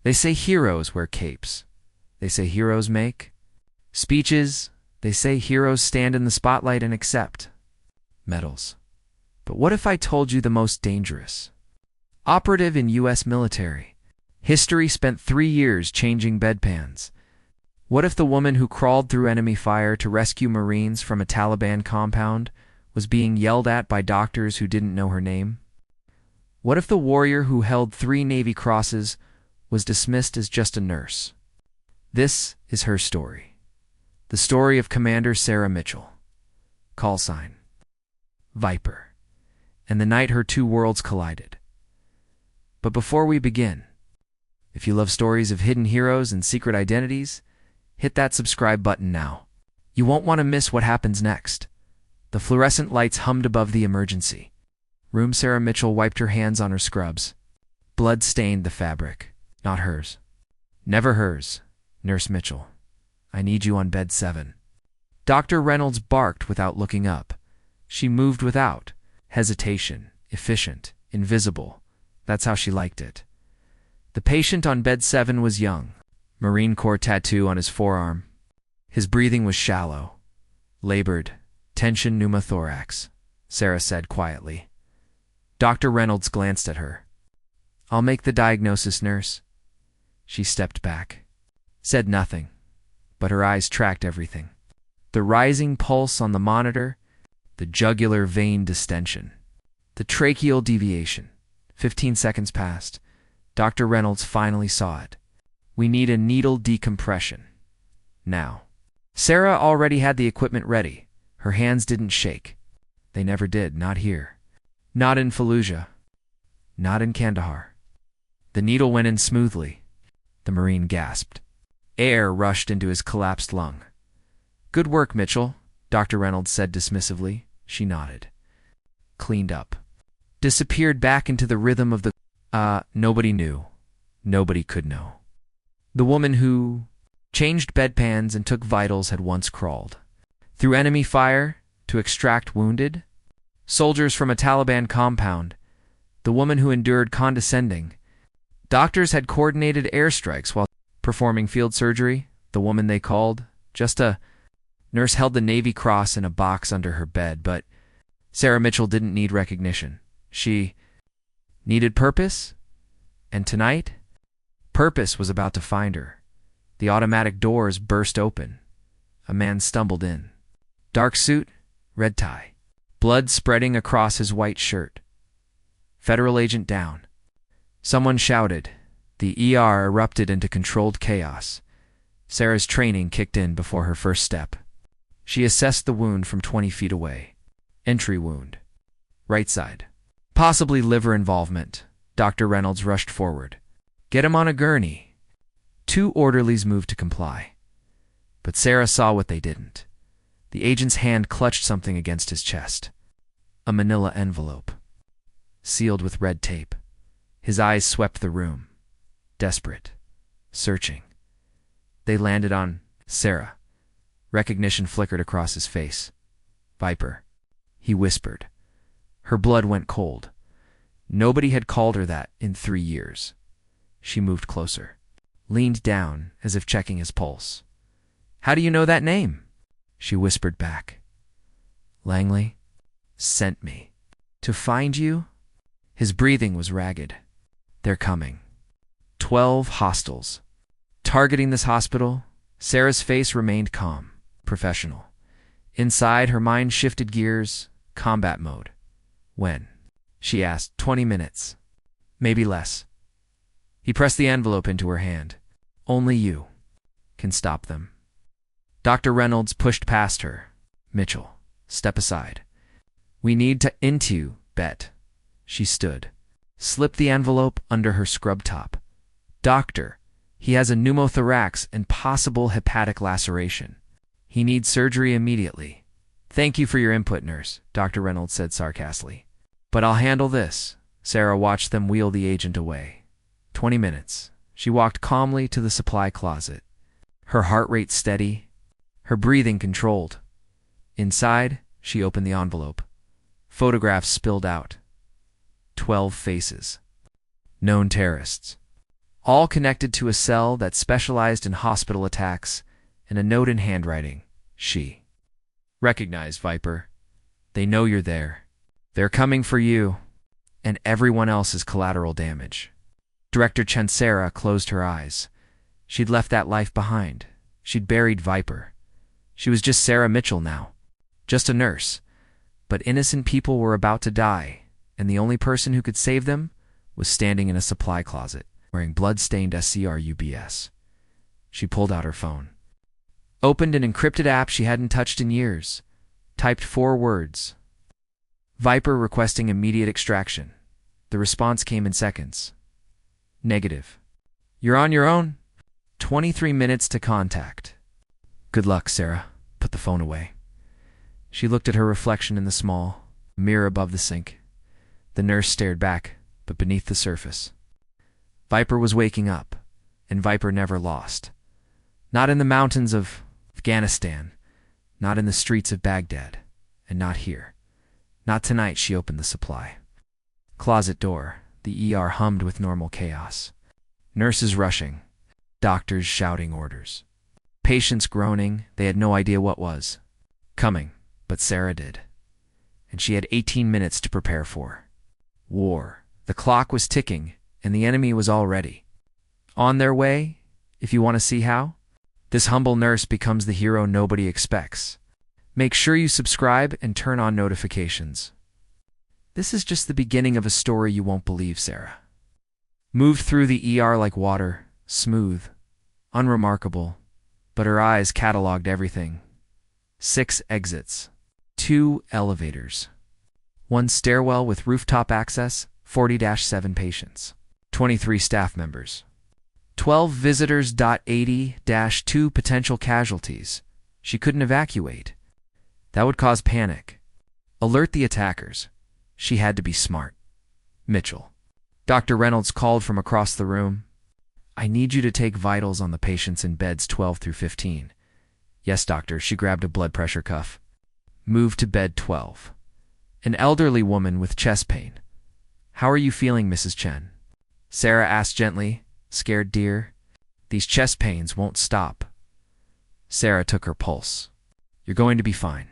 They say heroes wear capes. They say heroes make speeches. They say heroes stand in the spotlight and accept medals. But what if I told you the most dangerous operative in U.S. military history spent 3 years changing bedpans? What if the woman who crawled through enemy fire to rescue Marines from a Taliban compound was being yelled at by doctors who didn't know her name? What if the warrior who held 3 Navy crosses was dismissed as just a nurse? This is her story. The story of Commander Sarah Mitchell, call sign Viper, and the night her 2 worlds collided. But before we begin, if you love stories of hidden heroes and secret identities, hit that subscribe button now. You won't want to miss what happens next. The fluorescent lights hummed above the emergency room. Sarah Mitchell wiped her hands on her scrubs. Blood stained the fabric. Not hers. Never hers. Nurse Mitchell, I need you on bed 7. Dr. Reynolds barked without looking up. She moved without hesitation, efficient, invisible. That's how she liked it. The patient on bed 7 was young, Marine Corps tattoo on his forearm. His breathing was shallow, labored, tension pneumothorax, Sarah said quietly. Dr. Reynolds glanced at her. I'll make the diagnosis, nurse. She stepped back, said nothing, but her eyes tracked everything. The rising pulse on the monitor, the jugular vein distension, the tracheal deviation. 15 seconds passed. Dr. Reynolds finally saw it. We need a needle decompression. Now. Sarah already had the equipment ready. Her hands didn't shake. They never did, not here. Not in Fallujah. Not in Kandahar. The needle went in smoothly. The Marine gasped. Air rushed into his collapsed lung. Good work, Mitchell, Dr. Reynolds said dismissively. She nodded. Cleaned up. Disappeared back into the rhythm of the... Nobody knew. Nobody could know. The woman who changed bedpans and took vitals had once crawled through enemy fire to extract wounded soldiers from a Taliban compound. The woman who endured condescending doctors had coordinated airstrikes while performing field surgery. The woman they called just a nurse held the Navy Cross in a box under her bed, but Sarah Mitchell didn't need recognition. She needed purpose, and tonight, purpose was about to find her. The automatic doors burst open. A man stumbled in. Dark suit, red tie, blood spreading across his white shirt. Federal agent down. Someone shouted. The ER erupted into controlled chaos. Sarah's training kicked in before her first step. She assessed the wound from 20 feet away. Entry wound. Right side. Possibly liver involvement. Dr. Reynolds rushed forward. Get him on a gurney. 2 orderlies moved to comply. But Sarah saw what they didn't. The agent's hand clutched something against his chest. A manila envelope. Sealed with red tape. His eyes swept the room. Desperate. Searching. They landed on Sarah. Recognition flickered across his face. Viper. He whispered. Her blood went cold. Nobody had called her that in 3 years. She moved closer. Leaned down as if checking his pulse. How do you know that name? She whispered back. Langley sent me to find you. His breathing was ragged. They're coming. 12 hostiles. Targeting this hospital. Sarah's face remained calm, professional. Inside, her mind shifted gears. Combat mode. When? She asked. 20 minutes. Maybe less. He pressed the envelope into her hand. Only you can stop them. Dr. Reynolds pushed past her. Mitchell, step aside. We need to into bet. She stood. Slipped the envelope under her scrub top. Doctor, he has a pneumothorax and possible hepatic laceration. He needs surgery immediately. Thank you for your input, nurse, Dr. Reynolds said sarcastically. But I'll handle this. Sarah watched them wheel the agent away. 20 minutes. She walked calmly to the supply closet. Her heart rate steady, her breathing controlled. Inside, she opened the envelope. Photographs spilled out. 12 faces. Known terrorists. all connected to a cell that specialized in hospital attacks, and a note in handwriting. She recognized Viper. They know you're there. They're coming for you, and everyone else is collateral damage. Director Chansera closed her eyes. She'd left that life behind. She'd buried Viper. She was just Sarah Mitchell now. Just a nurse. But innocent people were about to die, and the only person who could save them was standing in a supply closet, wearing blood-stained SCRUBS. She pulled out her phone. Opened an encrypted app she hadn't touched in years. Typed 4 words. Viper requesting immediate extraction. The response came in seconds. Negative. You're on your own. 23 minutes to contact. Good luck, Sarah. Put the phone away. She looked at her reflection in the small mirror above the sink. The nurse stared back, but beneath the surface. Viper was waking up, and Viper never lost. Not in the mountains of Afghanistan, not in the streets of Baghdad, and not here. Not tonight. She opened the supply closet door. The ER hummed with normal chaos. Nurses rushing, doctors shouting orders, patients groaning. They had no idea what was coming, but Sarah did. And she had 18 minutes to prepare for war. The clock was ticking, and the enemy was already on their way. If you want to see how this humble nurse becomes the hero nobody expects, make sure you subscribe and turn on notifications. This is just the beginning of a story you won't believe. Sarah moved through the ER like water, smooth, unremarkable, but her eyes cataloged everything. 6 exits, 2 elevators, 1 stairwell with rooftop access, 40-7 patients, 23 staff members, 12 visitors. 80-2 potential casualties. She couldn't evacuate. That would cause panic. Alert the attackers. She had to be smart. Mitchell. Dr. Reynolds called from across the room. I need you to take vitals on the patients in beds 12 through 15. Yes, doctor. She grabbed a blood pressure cuff. Move to bed 12. An elderly woman with chest pain. How are you feeling, Mrs. Chen? Sarah asked gently. Scared, dear? These chest pains won't stop. Sarah took her pulse. You're going to be fine.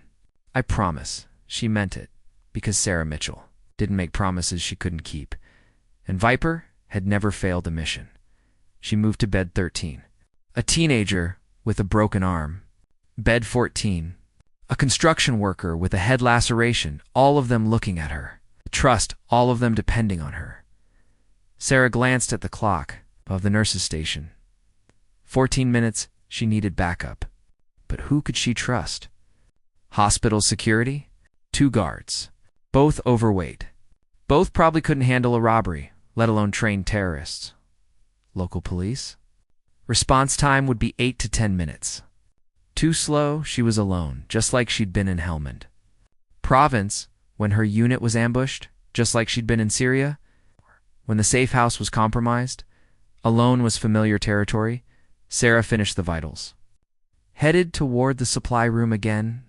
I promise. She meant it, because Sarah Mitchell didn't make promises she couldn't keep. And Viper had never failed a mission. She moved to bed 13. A teenager with a broken arm. Bed 14. A construction worker with a head laceration, all of them looking at her. Trust, all of them depending on her. Sarah glanced at the clock of the nurse's station. 14 minutes. She needed backup. But who could she trust? Hospital security? 2 guards. Both overweight. Both probably couldn't handle a robbery, let alone trained terrorists. Local police? Response time would be 8 to 10 minutes. Too slow. She was alone, just like she'd been in Helmand Province when her unit was ambushed, just like she'd been in Syria. When the safe house was compromised, alone was familiar territory. Sarah finished the vitals. Headed toward the supply room again,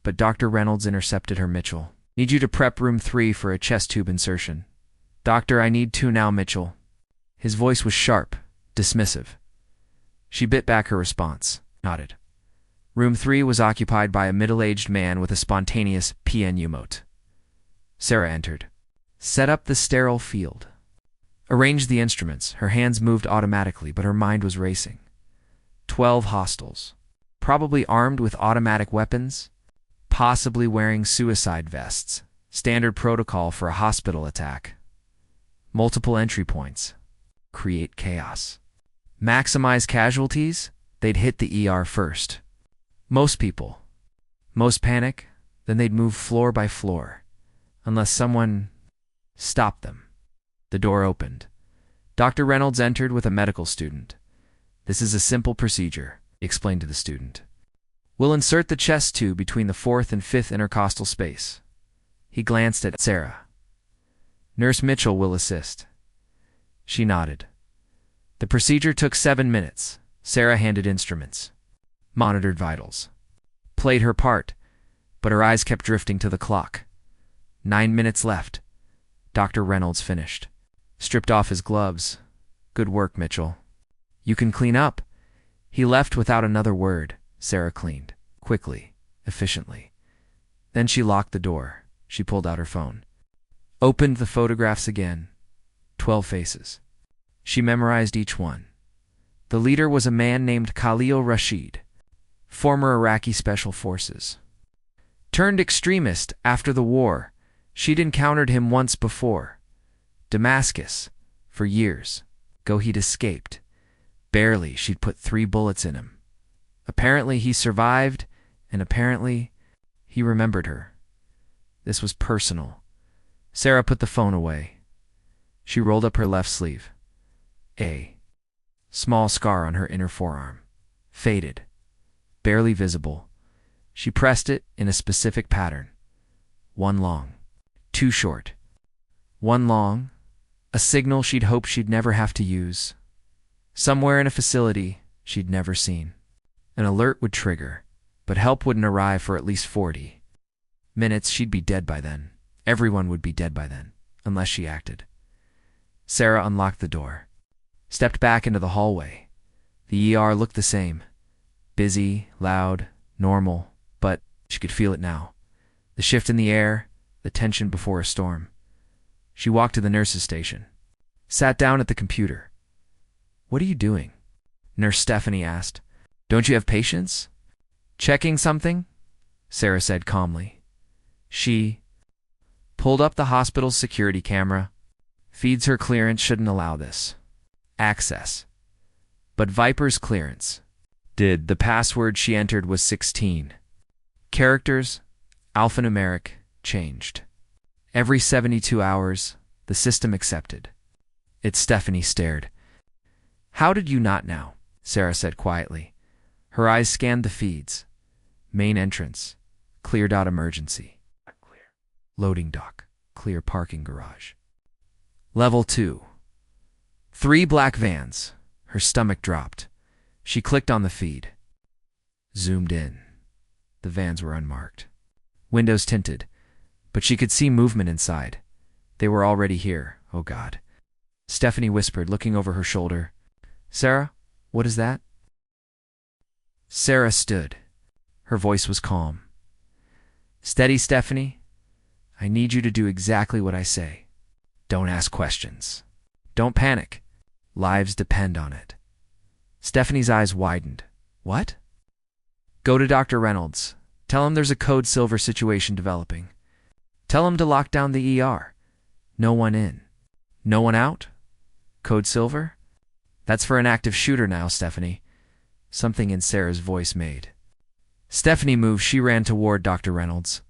but Dr. Reynolds intercepted her. Mitchell, need you to prep room 3 for a chest tube insertion. Doctor, I need 2 now, Mitchell. His voice was sharp, dismissive. She bit back her response, nodded. Room 3 was occupied by a middle-aged man with a spontaneous PNU mote. Sarah entered. Set up the sterile field. Arranged the instruments. Her hands moved automatically, but her mind was racing. 12 hostiles, probably armed with automatic weapons, possibly wearing suicide vests. Standard protocol for a hospital attack. Multiple entry points. Create chaos. Maximize casualties. They'd hit the ER first. Most people. Most panic. Then they'd move floor by floor. Unless someone stopped them. The door opened. Dr. Reynolds entered with a medical student. This is a simple procedure, he explained to the student. We'll insert the chest tube between the 4th and 5th intercostal space. He glanced at Sarah. Nurse Mitchell will assist. She nodded. The procedure took 7 minutes. Sarah handed instruments, monitored vitals, played her part, but her eyes kept drifting to the clock. 9 minutes left. Dr. Reynolds finished. Stripped off his gloves. Good work, Mitchell. You can clean up. He left without another word. Sarah cleaned, quickly, efficiently. Then she locked the door. She pulled out her phone. Opened the photographs again. 12 faces. She memorized each one. The leader was a man named Khalil Rashid, former Iraqi Special Forces. Turned extremist after the war. She'd encountered him once before. Damascus. For years ago he'd escaped. Barely, she'd put 3 bullets in him. Apparently he survived, and apparently he remembered her. This was personal. Sarah put the phone away. She rolled up her left sleeve. A small scar on her inner forearm. Faded. Barely visible. She pressed it in a specific pattern. 1 long. 2 short. 1 long. A signal she'd hoped she'd never have to use. Somewhere in a facility she'd never seen. An alert would trigger, but help wouldn't arrive for at least 40 minutes. She'd be dead by then. Everyone would be dead by then, unless she acted. Sarah unlocked the door, stepped back into the hallway. The ER looked the same. Busy, loud, normal, but she could feel it now. The shift in the air, the tension before a storm. She walked to the nurse's station, sat down at the computer. "What are you doing?" Nurse Stephanie asked. "Don't you have patients?" "Checking something," Sarah said calmly. She pulled up the hospital's security camera. Feeds her clearance shouldn't allow this access. But Viper's clearance did. The password she entered was 16. Characters, alphanumeric, changed. Every 72 hours, the system accepted. Stephanie stared. "How did you not now?" Sarah said quietly. Her eyes scanned the feeds. Main entrance. Cleared out emergency. Clear. Loading dock. Clear parking garage. Level 2. 3 black vans. Her stomach dropped. She clicked on the feed. Zoomed in. The vans were unmarked. Windows tinted. But she could see movement inside. They were already here. Oh, God. Stephanie whispered, looking over her shoulder. "Sarah, what is that?" Sarah stood. Her voice was calm. "Steady, Stephanie. I need you to do exactly what I say. Don't ask questions. Don't panic. Lives depend on it." Stephanie's eyes widened. "What?" "Go to Dr. Reynolds. Tell him there's a code silver situation developing. Tell him to lock down the ER. No one in. No one out? Code silver? That's for an active shooter now, Stephanie." Something in Sarah's voice made. Stephanie moved. She ran toward Dr. Reynolds.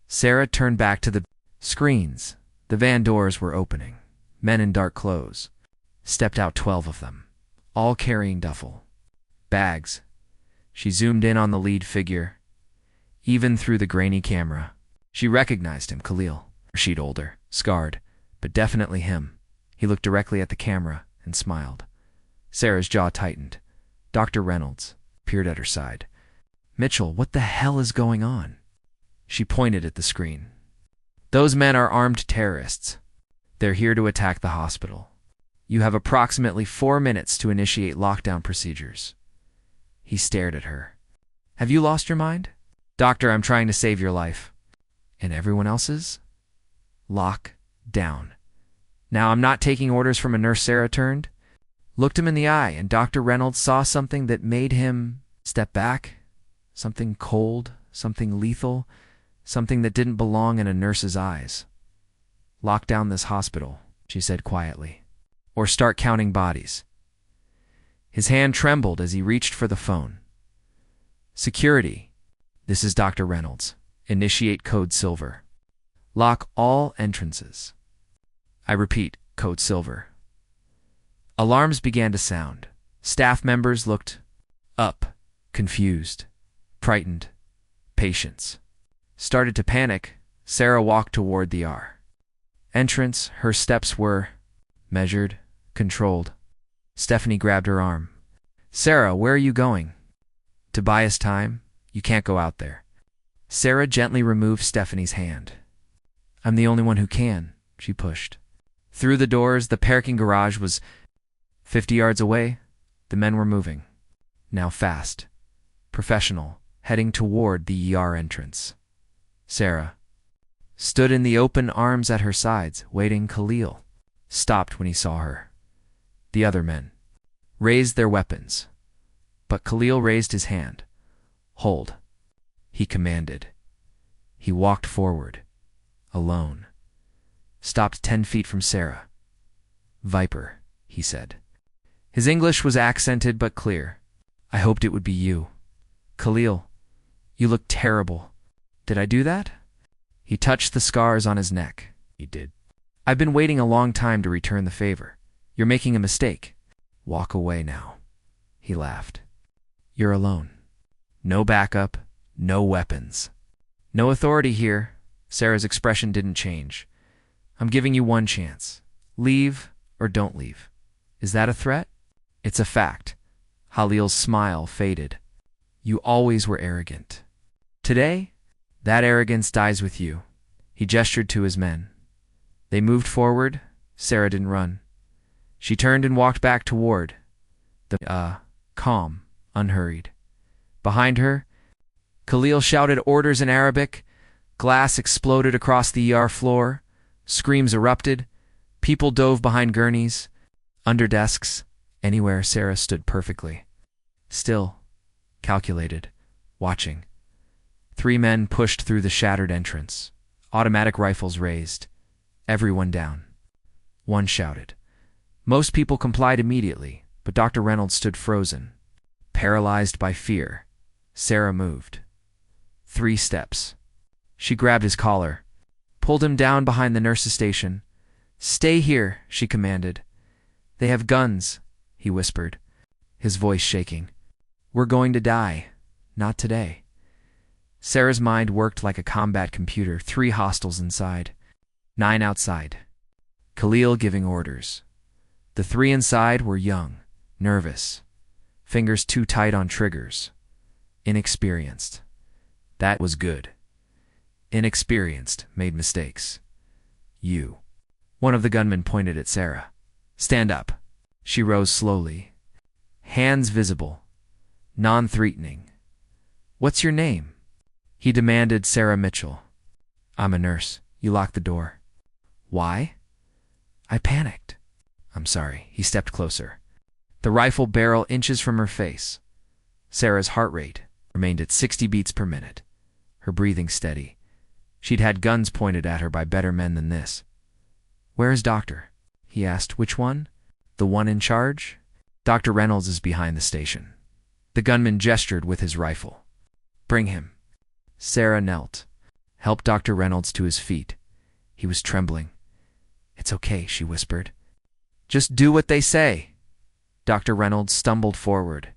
Sarah turned back to the screens. The van doors were opening. Men in dark clothes. Stepped out 12 of them, all carrying duffel bags. She zoomed in on the lead figure. Even through the grainy camera, she recognized him. Khalil Rashid, older, scarred, but definitely him. He looked directly at the camera and smiled. Sarah's jaw tightened. Dr. Reynolds peered at her side. "Mitchell, what the hell is going on?" She pointed at the screen. "Those men are armed terrorists. They're here to attack the hospital. You have approximately 4 minutes to initiate lockdown procedures." He stared at her. "Have you lost your mind?" "Doctor, I'm trying to save your life." "And everyone else's?" "Lock down. Now, I'm not taking orders from a nurse." Sarah turned, looked him in the eye, and Dr. Reynolds saw something that made him step back. Something cold, something lethal, something that didn't belong in a nurse's eyes. "Lock down this hospital," she said quietly, "or start counting bodies." His hand trembled as he reached for the phone. "Security. This is Dr. Reynolds. Initiate code silver. Lock all entrances. I repeat, code silver." Alarms began to sound. Staff members looked up, confused, frightened. Patients started to panic. Sarah walked toward the entrance. Her steps were measured, controlled. Stephanie grabbed her arm. "Sarah, where are you going?" "To buy us time. You can't go out there." Sarah gently removed Stephanie's hand. "I'm the only one who can," she pushed. Through the doors, the parking garage was 50 yards away, the men were moving. Now fast, professional, heading toward the ER entrance. Sarah stood in the open arms at her sides, waiting. Khalil stopped when he saw her. The other men raised their weapons, but Khalil raised his hand. Hold, he commanded. He walked forward, alone. Stopped 10 feet from Sarah. Viper, he said. His English was accented but clear. I hoped it would be you. Khalil, you look terrible. Did I do that? He touched the scars on his neck. He did. I've been waiting a long time to return the favor. You're making a mistake. Walk away now. He laughed. You're alone. No backup, no weapons. No authority here. Sarah's expression didn't change. I'm giving you one chance. Leave or don't leave. Is that a threat? It's a fact. Khalil's smile faded. You always were arrogant. Today, that arrogance dies with you. He gestured to his men. They moved forward. Sarah didn't run. She turned and walked back toward the, calm, unhurried. Behind her, Khalil shouted orders in Arabic. Glass exploded across the ER floor. Screams erupted. People dove behind gurneys, under desks, anywhere. Sarah stood perfectly. Still, calculated, watching. 3 men pushed through the shattered entrance. Automatic rifles raised. Everyone down. One shouted. Most people complied immediately, but Dr. Reynolds stood frozen, paralyzed by fear. Sarah moved. 3 steps. She grabbed his collar, pulled him down behind the nurse's station. Stay here, she commanded. They have guns, he whispered, his voice shaking. We're going to die. Not today. Sarah's mind worked like a combat computer. 3 hostiles inside, 9 outside. Khalil giving orders. The 3 inside were young, nervous, fingers too tight on triggers. Inexperienced. That was good. Inexperienced, made mistakes. You. One of the gunmen pointed at Sarah. Stand up. She rose slowly. Hands visible. Non-threatening. What's your name? He demanded. Sarah Mitchell. I'm a nurse. You locked the door. Why? I panicked. I'm sorry. He stepped closer. The rifle barrel inches from her face. Sarah's heart rate remained at 60 beats per minute. Her breathing steady. She'd had guns pointed at her by better men than this. Where is Doctor? He asked. Which one? The one in charge? Dr. Reynolds is behind the station. The gunman gestured with his rifle. Bring him. Sarah knelt, helped Dr. Reynolds to his feet. He was trembling. It's okay, she whispered. Just do what they say. Dr. Reynolds stumbled forward.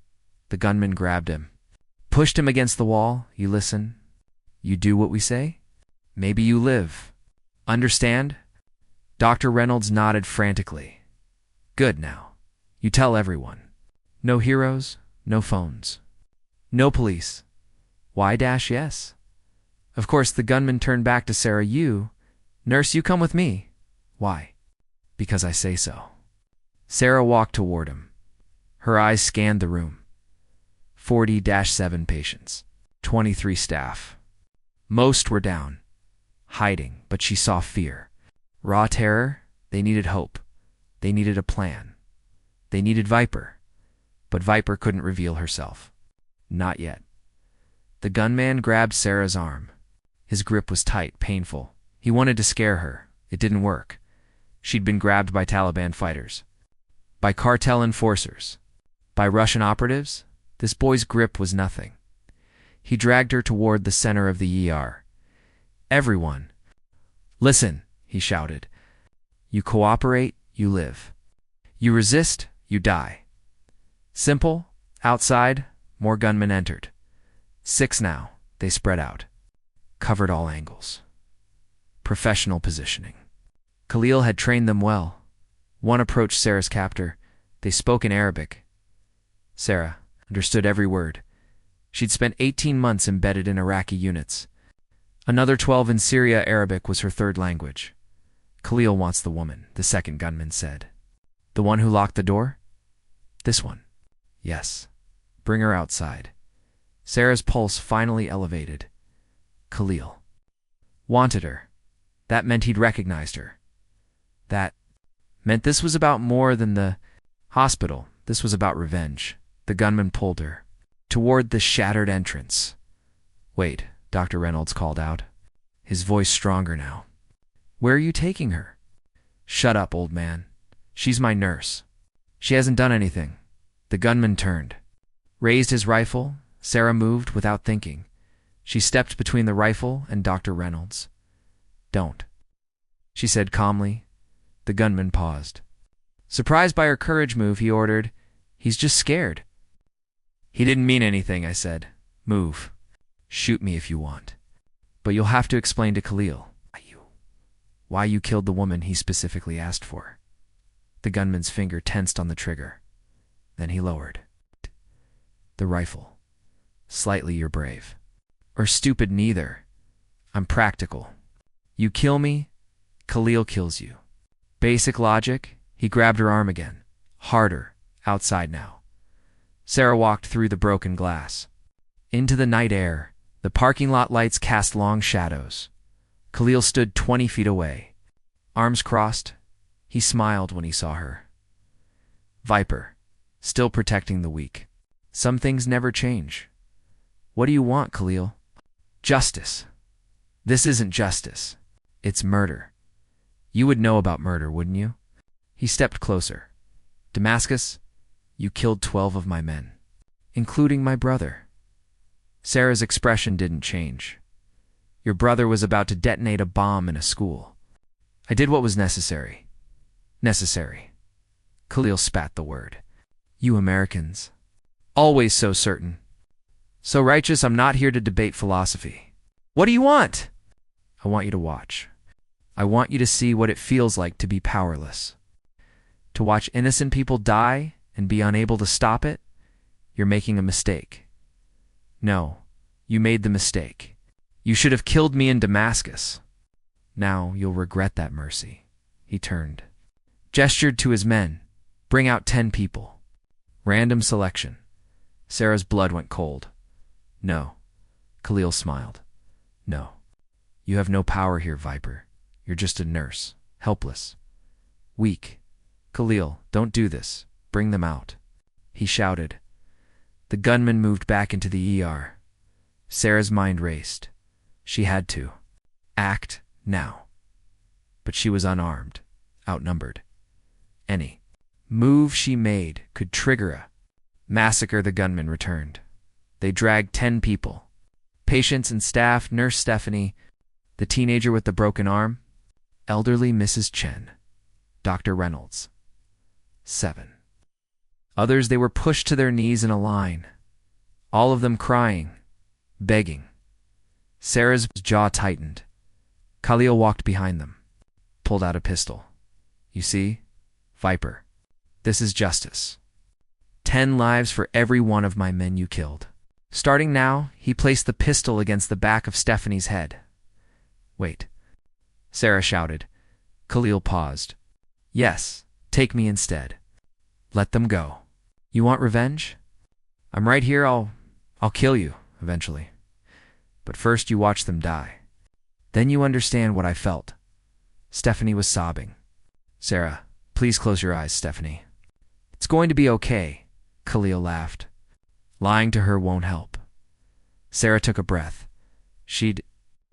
The gunman grabbed him, pushed him against the wall. You listen. You do what we say? Maybe you live. Understand? Dr. Reynolds nodded frantically. Good now. You tell everyone. No heroes, no phones. No police. Why-yes? Of course, the gunman turned back to Sarah. You, nurse, you come with me. Why? Because I say so. Sarah walked toward him. Her eyes scanned the room. 40-7 patients. 23 staff. Most were down, hiding, but she saw fear. Raw terror. They needed hope. They needed a plan. They needed Viper. But Viper couldn't reveal herself. Not yet. The gunman grabbed Sarah's arm. His grip was tight, painful. He wanted to scare her. It didn't work. She'd been grabbed by Taliban fighters, by cartel enforcers, by Russian operatives. This boy's grip was nothing. He dragged her toward the center of the ER. Everyone. Listen, he shouted. You cooperate, you live. You resist, you die. Simple. Outside, more gunmen entered. 6 now. They spread out. Covered all angles. Professional positioning. Khalil had trained them well. One approached Sarah's captor. They spoke in Arabic. Sarah understood every word. She'd spent 18 months embedded in Iraqi units. Another 12 in Syria. Arabic was her 3rd language. Khalil wants the woman, the second gunman said. The one who locked the door? This one. Yes. Bring her outside. Sarah's pulse finally elevated. Khalil. Wanted her. That meant he'd recognized her. That meant this was about more than the hospital. This was about revenge. The gunman pulled her toward the shattered entrance. Wait, Dr. Reynolds called out, his voice stronger now. Where are you taking her? Shut up, old man. She's my nurse. She hasn't done anything. The gunman turned, raised his rifle. Sarah moved without thinking. She stepped between the rifle and Dr. Reynolds. Don't, she said calmly. The gunman paused. Surprised by her courage move, he ordered, He's just scared. He didn't mean anything, I said. Move. Shoot me if you want. But you'll have to explain to Khalil why you killed the woman he specifically asked for. The gunman's finger tensed on the trigger. Then he lowered the rifle. Slightly, you're brave. Or stupid, neither. I'm practical. You kill me, Khalil kills you. Basic logic. He grabbed her arm again. Harder. Outside now. Sarah walked through the broken glass. Into the night air. The parking lot lights cast long shadows. Khalil stood 20 feet away. Arms crossed. He smiled when he saw her. Viper. Still protecting the weak. Some things never change. What do you want, Khalil? Justice. This isn't justice. It's murder. You would know about murder, wouldn't you? He stepped closer. Damascus, you killed 12 of my men, including my brother. Sarah's expression didn't change. Your brother was about to detonate a bomb in a school. I did what was necessary. Necessary. Khalil spat the word. You Americans. Always so certain. So righteous, I'm not here to debate philosophy. What do you want? I want you to watch. I want you to see what it feels like to be powerless. To watch innocent people die and be unable to stop it. You're making a mistake. No, you made the mistake. You should have killed me in Damascus. Now you'll regret that mercy. He turned. Gestured to his men. Bring out 10 people. Random selection. Sarah's blood went cold. No. Khalil smiled. No. You have no power here, Viper. You're just a nurse. Helpless. Weak. Khalil, don't do this. Bring them out. He shouted. The gunman moved back into the ER. Sarah's mind raced. She had to act now. But she was unarmed, outnumbered. Any move she made could trigger a massacre. The gunman returned. They dragged 10 people. Patients and staff, Nurse Stephanie, the teenager with the broken arm, elderly Mrs. Chen, Dr. Reynolds. 7. Others, they were pushed to their knees in a line, all of them crying, begging. Sarah's jaw tightened. Khalil walked behind them, pulled out a pistol. You see, Viper, this is justice. 10 lives for every one of my men you killed. Starting now, he placed the pistol against the back of Stephanie's head. Wait, Sarah shouted. Khalil paused. Yes, take me instead. Let them go. You want revenge? I'm right here. I'll kill you, eventually. But first you watch them die. Then you understand what I felt. Stephanie was sobbing. Sarah, please close your eyes, Stephanie. It's going to be okay, Khalil laughed. Lying to her won't help. Sarah took a breath. She'd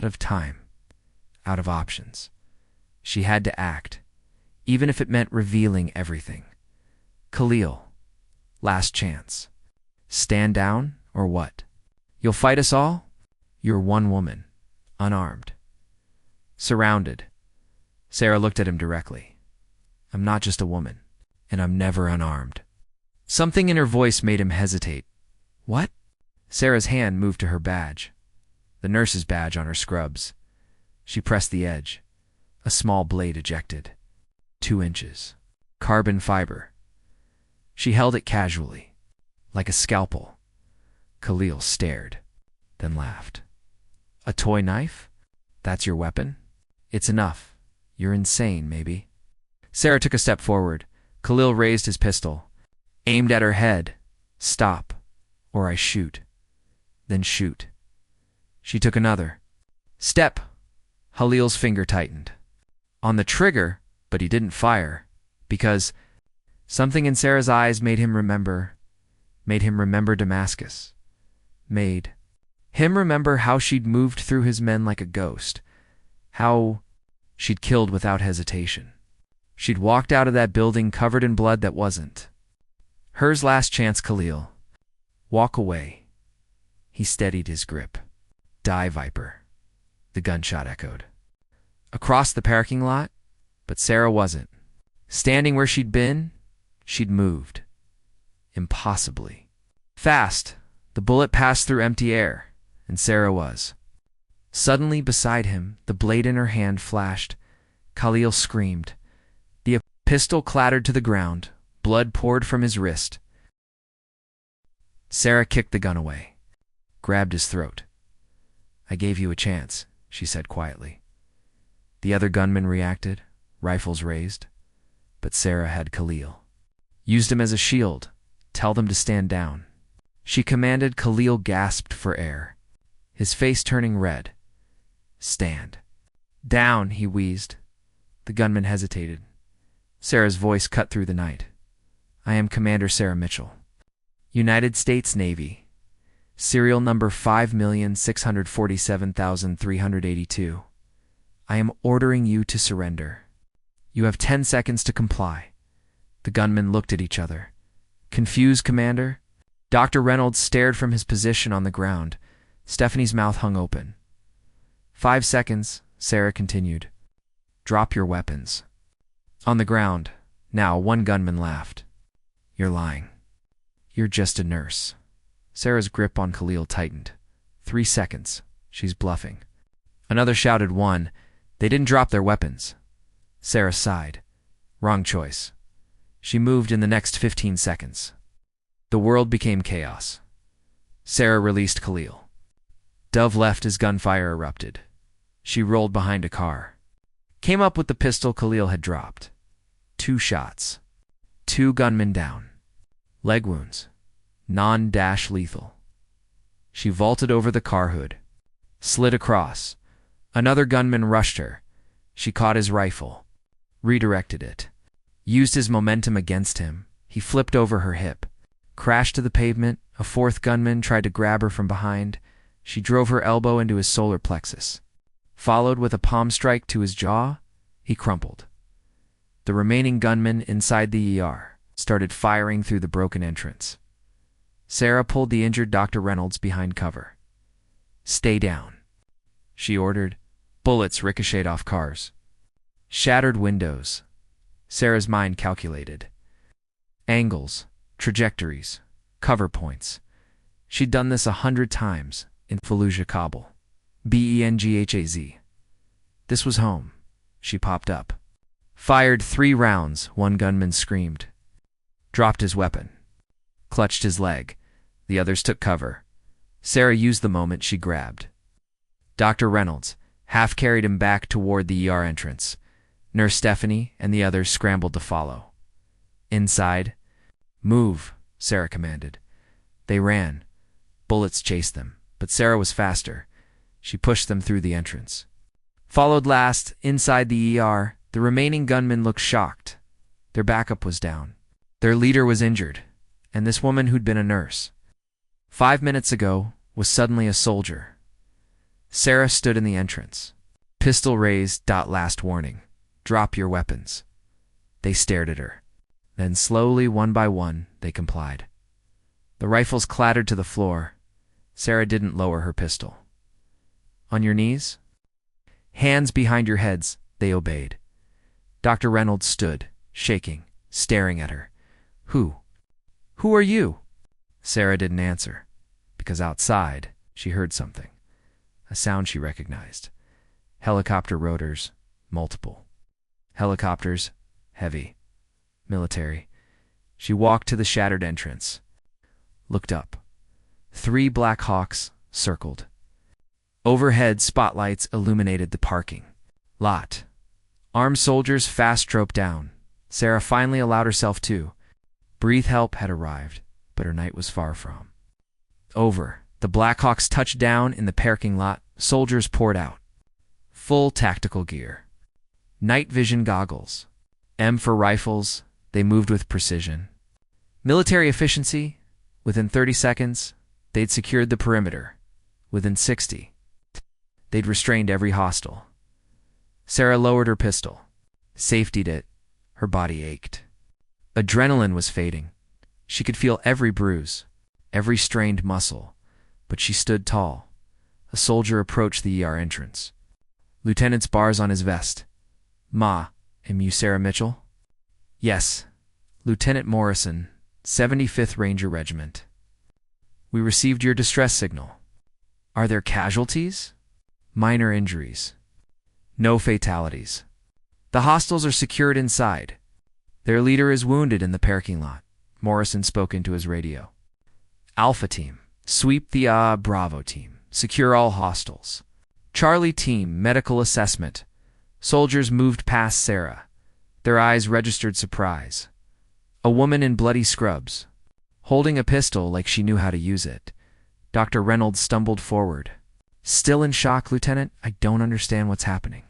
out of time, out of options. She had to act, even if it meant revealing everything. Khalil, last chance. Stand down or what? You'll fight us all? You're one woman, unarmed. Surrounded. Sarah looked at him directly. I'm not just a woman, and I'm never unarmed. Something in her voice made him hesitate. What? Sarah's hand moved to her badge, the nurse's badge on her scrubs. She pressed the edge. A small blade ejected. 2 inches. Carbon fiber. She held it casually, like a scalpel. Khalil stared, then laughed. A toy knife? That's your weapon? It's enough. You're insane, maybe. Sarah took a step forward. Khalil raised his pistol. Aimed at her head. Stop, or I shoot. Then shoot. She took another. Step. Halil's finger tightened. On the trigger, but he didn't fire, because something in Sarah's eyes made him remember Damascus. Made him remember how she'd moved through his men like a ghost, how she'd killed without hesitation. She'd walked out of that building covered in blood that wasn't hers. Last chance, Khalil. Walk away. He steadied his grip. Die, Viper. The gunshot echoed. Across the parking lot, but Sarah wasn't. Standing where she'd been, she'd moved. Impossibly. Fast, the bullet passed through empty air, and Sarah was. Suddenly beside him, the blade in her hand flashed. Khalil screamed. The pistol clattered to the ground. Blood poured from his wrist. Sarah kicked the gun away, grabbed his throat. I gave you a chance, she said quietly. The other gunmen reacted, rifles raised. But Sarah had Khalil. Used him as a shield. Tell them to stand down. She commanded. Khalil gasped for air, his face turning red. Stand. Down, he wheezed. The gunman hesitated. Sarah's voice cut through the night. I am Commander Sarah Mitchell. United States Navy. Serial number 5,647,382. I am ordering you to surrender. You have 10 seconds to comply. The gunmen looked at each other. Confused, Commander? Dr. Reynolds stared from his position on the ground. Stephanie's mouth hung open. 5 seconds, Sarah continued. Drop your weapons. On the ground. Now, one gunman laughed. You're lying. You're just a nurse. Sarah's grip on Khalil tightened. 3 seconds. She's bluffing. Another shouted 1. They didn't drop their weapons. Sarah sighed. Wrong choice. She moved in the next 15 seconds. The world became chaos. Sarah released Khalil. Dove left as gunfire erupted. She rolled behind a car. Came up with the pistol Khalil had dropped. 2 shots. 2 gunmen down. Leg wounds. Non-lethal. She vaulted over the car hood. Slid across. Another gunman rushed her. She caught his rifle. Redirected it. Used his momentum against him. He flipped over her hip. Crashed to the pavement. A 4th gunman tried to grab her from behind. She drove her elbow into his solar plexus. Followed with a palm strike to his jaw. He crumpled. The remaining gunmen inside the ER started firing through the broken entrance. Sarah pulled the injured Dr. Reynolds behind cover. Stay down, she ordered. Bullets ricocheted off cars. Shattered windows. Sarah's mind calculated. Angles, trajectories, cover points. She'd done this 100 times in Fallujah, Kabul. Benghaz. This was home. She popped up. Fired 3 rounds, one gunman screamed. Dropped his weapon. Clutched his leg. The others took cover. Sarah used the moment. She grabbed Dr. Reynolds, half carried him back toward the ER entrance. Nurse Stephanie and the others scrambled to follow. Inside. Move, Sarah commanded. They ran. Bullets chased them, but Sarah was faster. She pushed them through the entrance. Followed last, inside the ER, the remaining gunmen looked shocked. Their backup was down. Their leader was injured, and this woman who'd been a nurse 5 minutes ago was suddenly a soldier. Sarah stood in the entrance. Pistol raised. Last warning. Drop your weapons. They stared at her. Then slowly, one by one, they complied. The rifles clattered to the floor. Sarah didn't lower her pistol. On your knees? Hands behind your heads. They obeyed. Dr. Reynolds stood, shaking, staring at her. Who are you? Sarah didn't answer, because outside she heard something. A sound she recognized. Helicopter rotors, multiple. Helicopters, heavy. Military. She walked to the shattered entrance. Looked up. 3 Black Hawks circled. Overhead spotlights illuminated the parking lot. Armed soldiers fast drove down. Sarah finally allowed herself to. Breathe help had arrived, but her night was far from over. The Blackhawks touched down in the parking lot. Soldiers poured out. Full tactical gear. Night vision goggles. M for rifles. They moved with precision. Military efficiency. Within 30 seconds, they'd secured the perimeter. Within 60, they'd restrained every hostile. Sarah lowered her pistol. Safetied it. Her body ached. Adrenaline was fading. She could feel every bruise, every strained muscle, but she stood tall. A soldier approached the ER entrance. Lieutenant's bars on his vest. "Ma, am you Sarah Mitchell?" "Yes, Lieutenant Morrison, 75th Ranger Regiment. We received your distress signal. Are there casualties?" "Minor injuries. No fatalities. The hostiles are secured inside. Their leader is wounded in the parking lot." Morrison spoke into his radio. "Alpha Team, sweep the Bravo Team. Secure all hostiles. Charlie Team, medical assessment." Soldiers moved past Sarah. Their eyes registered surprise. A woman in bloody scrubs, holding a pistol like she knew how to use it. Dr. Reynolds stumbled forward. "Still in shock, Lieutenant? I don't understand what's happening."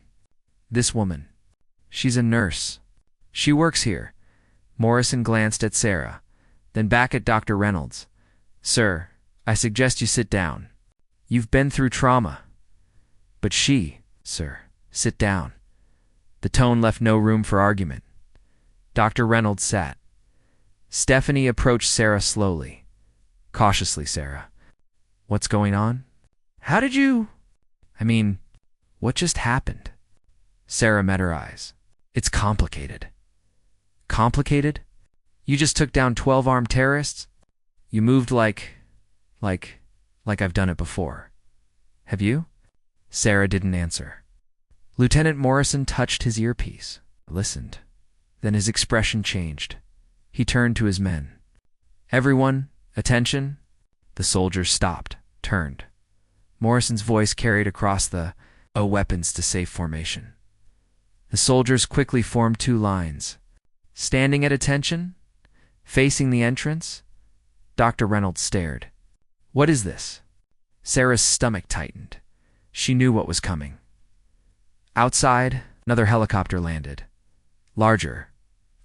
"This woman. She's a nurse. She works here." Morrison glanced at Sarah, then back at Dr. Reynolds. "Sir, I suggest you sit down. You've been through trauma." "But she, sir, sit down." The tone left no room for argument. Dr. Reynolds sat. Stephanie approached Sarah slowly. Cautiously, Sarah. "What's going on? How did you... what just happened?" Sarah met her eyes. "It's complicated." "Complicated? You just took down 12 armed terrorists? You moved like I've done it before. Have you?" Sarah didn't answer. Lieutenant Morrison touched his earpiece, listened. Then his expression changed. He turned to his men. "Everyone, attention." The soldiers stopped, turned. Morrison's voice carried across the weapons to safe formation. The soldiers quickly formed two lines. Standing at attention, facing the entrance. Dr. Reynolds stared. "What is this?" Sarah's stomach tightened. She knew what was coming. Outside, another helicopter landed. Larger,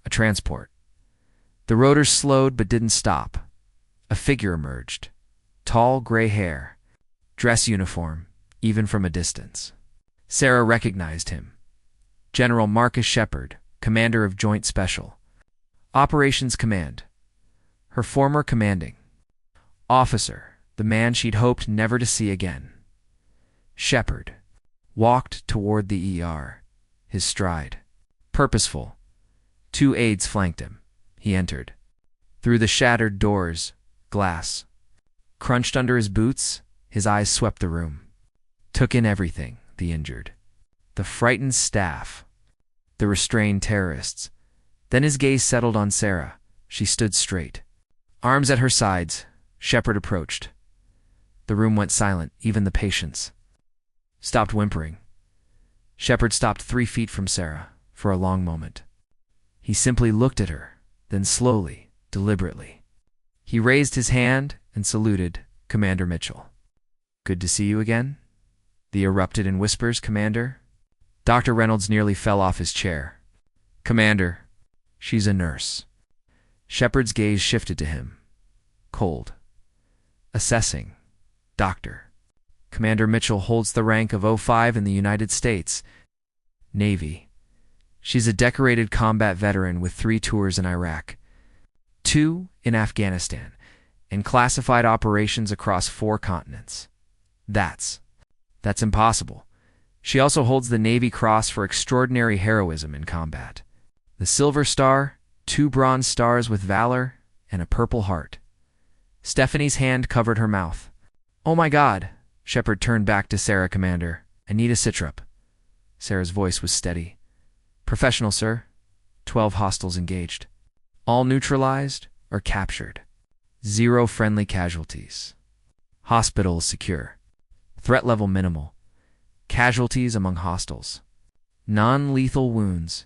a transport. The rotors slowed but didn't stop. A figure emerged. Tall, gray hair. Dress uniform, even from a distance. Sarah recognized him. General Marcus Shepard, commander of Joint Special Operations Command. Her former commanding officer, the man she'd hoped never to see again. Shepard walked toward the ER, his stride purposeful. Two aides flanked him. He entered. Through the shattered doors, glass crunched under his boots. His eyes swept the room. Took in everything, the injured, the frightened staff, the restrained terrorists. Then his gaze settled on Sarah. She stood straight. Arms at her sides, Shepard approached. The room went silent, even the patients stopped whimpering. Shepard stopped 3 feet from Sarah for a long moment. He simply looked at her, then slowly, deliberately. He raised his hand and saluted Commander Mitchell. "Good to see you again?" The erupted in whispers, "Commander." Dr. Reynolds nearly fell off his chair. "Commander, she's a nurse." Shepard's gaze shifted to him. Cold. Assessing. "Doctor. Commander Mitchell holds the rank of 05 in the United States Navy. She's a decorated combat veteran with 3 tours in Iraq, 2 in Afghanistan, and classified operations across 4 continents. That's impossible. She also holds the Navy Cross for extraordinary heroism in combat, the Silver Star, 2 Bronze Stars with Valor, and a Purple Heart." Stephanie's hand covered her mouth. "Oh my God!" Shepard turned back to Sarah. "Commander, I need a sit-rep." Sarah's voice was steady. "Professional, sir. 12 hostiles engaged. All neutralized or captured. 0 friendly casualties. Hospital secure. Threat level minimal. Casualties among hostiles. Non-lethal wounds.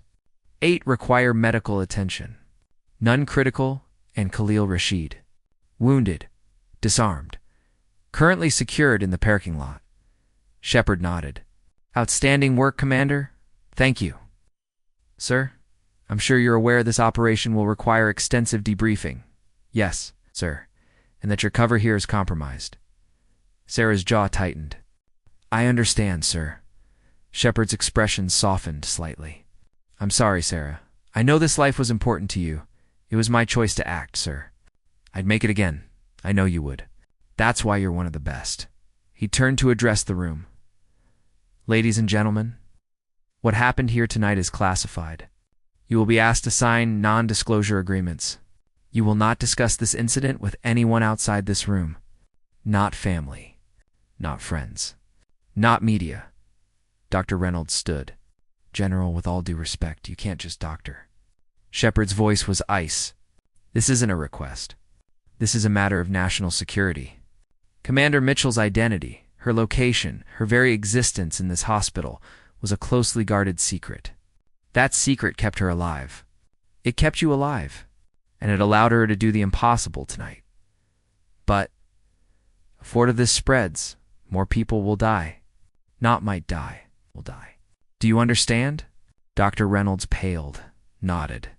8 require medical attention. None critical and Khalil Rashid. Wounded, disarmed, currently secured in the parking lot. Shepard nodded. Outstanding work, Commander. Thank you. Sir, I'm sure you're aware this operation will require extensive debriefing. Yes, sir, and that your cover here is compromised. Sarah's jaw tightened. I understand, sir. Shepard's expression softened slightly. I'm sorry, Sarah. I know this life was important to you. It was my choice to act, sir. I'd make it again. I know you would. That's why you're one of the best. He turned to address the room. Ladies and gentlemen, what happened here tonight is classified. You will be asked to sign non-disclosure agreements. You will not discuss this incident with anyone outside this room. Not family. Not friends. Not media. Dr. Reynolds stood. General, with all due respect, you can't just doctor. Shepard's voice was ice. This isn't a request. This is a matter of national security. Commander Mitchell's identity, her location, her very existence in this hospital was a closely guarded secret. That secret kept her alive. It kept you alive, and it allowed her to do the impossible tonight. But, if word of this spreads, more people will die. Not might die, will die. Do you understand? Dr. Reynolds paled, nodded.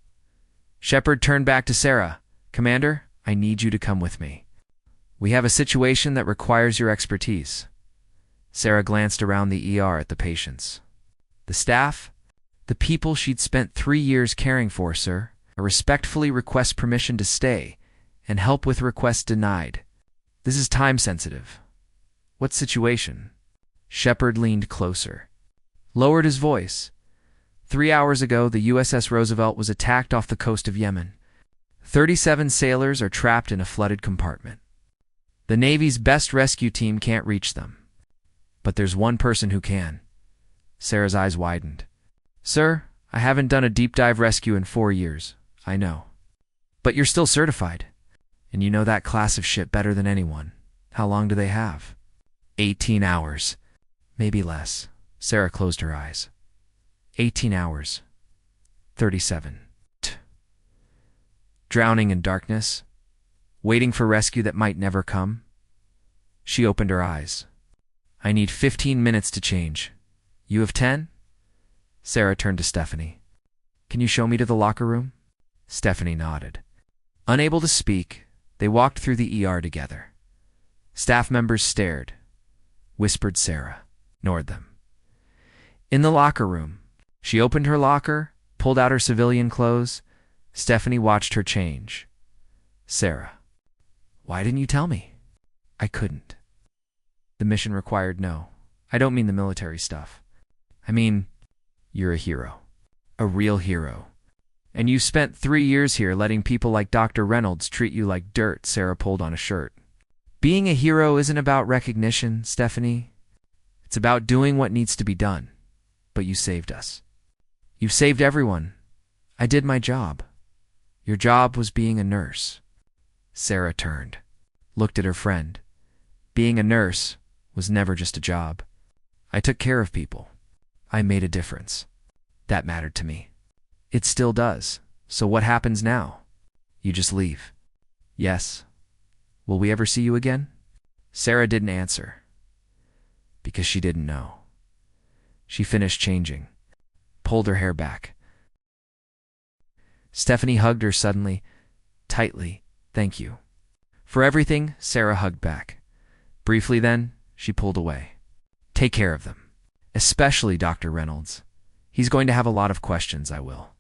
Shepard turned back to Sarah. Commander, I need you to come with me. We have a situation that requires your expertise. Sarah glanced around the ER at the patients. The staff? The people she'd spent 3 years caring for, sir. I respectfully request permission to stay, and help with requests denied. This is time-sensitive. What situation? Shepard leaned closer. Lowered his voice. 3 hours ago, the USS Roosevelt was attacked off the coast of Yemen. 37 sailors are trapped in a flooded compartment. The Navy's best rescue team can't reach them. But there's one person who can. Sarah's eyes widened. Sir, I haven't done a deep dive rescue in 4 years. I know. But you're still certified. And you know that class of ship better than anyone. How long do they have? 18 hours. Maybe less. Sarah closed her eyes. 18 hours. 37. Drowning in darkness. Waiting for rescue that might never come. She opened her eyes. I need 15 minutes to change. You have 10? Sarah turned to Stephanie. Can you show me to the locker room? Stephanie nodded. Unable to speak, they walked through the ER together. Staff members stared. Whispered Sarah. Ignored them. In the locker room, she opened her locker, pulled out her civilian clothes. Stephanie watched her change. Sarah. Why didn't you tell me? I couldn't. The mission required no. I don't mean the military stuff. I mean, you're a hero. A real hero. And you spent 3 years here letting people like Dr. Reynolds treat you like dirt. Sarah pulled on a shirt. Being a hero isn't about recognition, Stephanie. It's about doing what needs to be done. But you saved us. You've saved everyone. I did my job. Your job was being a nurse. Sarah turned, looked at her friend. Being a nurse was never just a job. I took care of people. I made a difference. That mattered to me. It still does. So what happens now? You just leave. Yes. Will we ever see you again? Sarah didn't answer. Because she didn't know. She finished changing, pulled her hair back. Stephanie hugged her suddenly, tightly. Thank you. For everything, Sarah hugged back. Briefly then, she pulled away. Take care of them. Especially Dr. Reynolds. He's going to have a lot of questions, I will.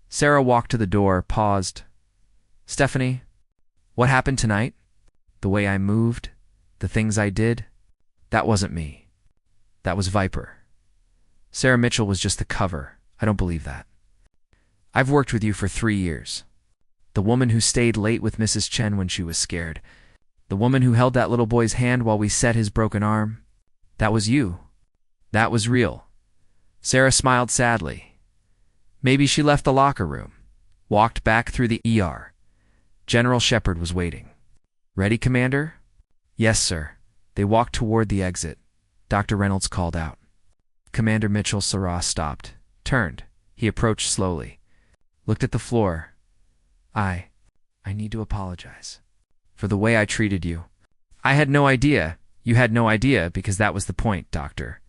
Sarah walked to the door, paused. Stephanie, what happened tonight? The way I moved, the things I did, that wasn't me. That was Viper. Sarah Mitchell was just the cover. I don't believe that. I've worked with you for 3 years. The woman who stayed late with Mrs. Chen when she was scared. The woman who held that little boy's hand while we set his broken arm. That was you. That was real. Sarah smiled sadly. Maybe she left the locker room, walked back through the ER. General Shepard was waiting. Ready, Commander? Yes, sir. They walked toward the exit. Dr. Reynolds called out. Commander Mitchell Sarah stopped, turned. He approached slowly, looked at the floor. I I need to apologize for the way I treated you. I had no idea. You had no idea because that was the point, doctor.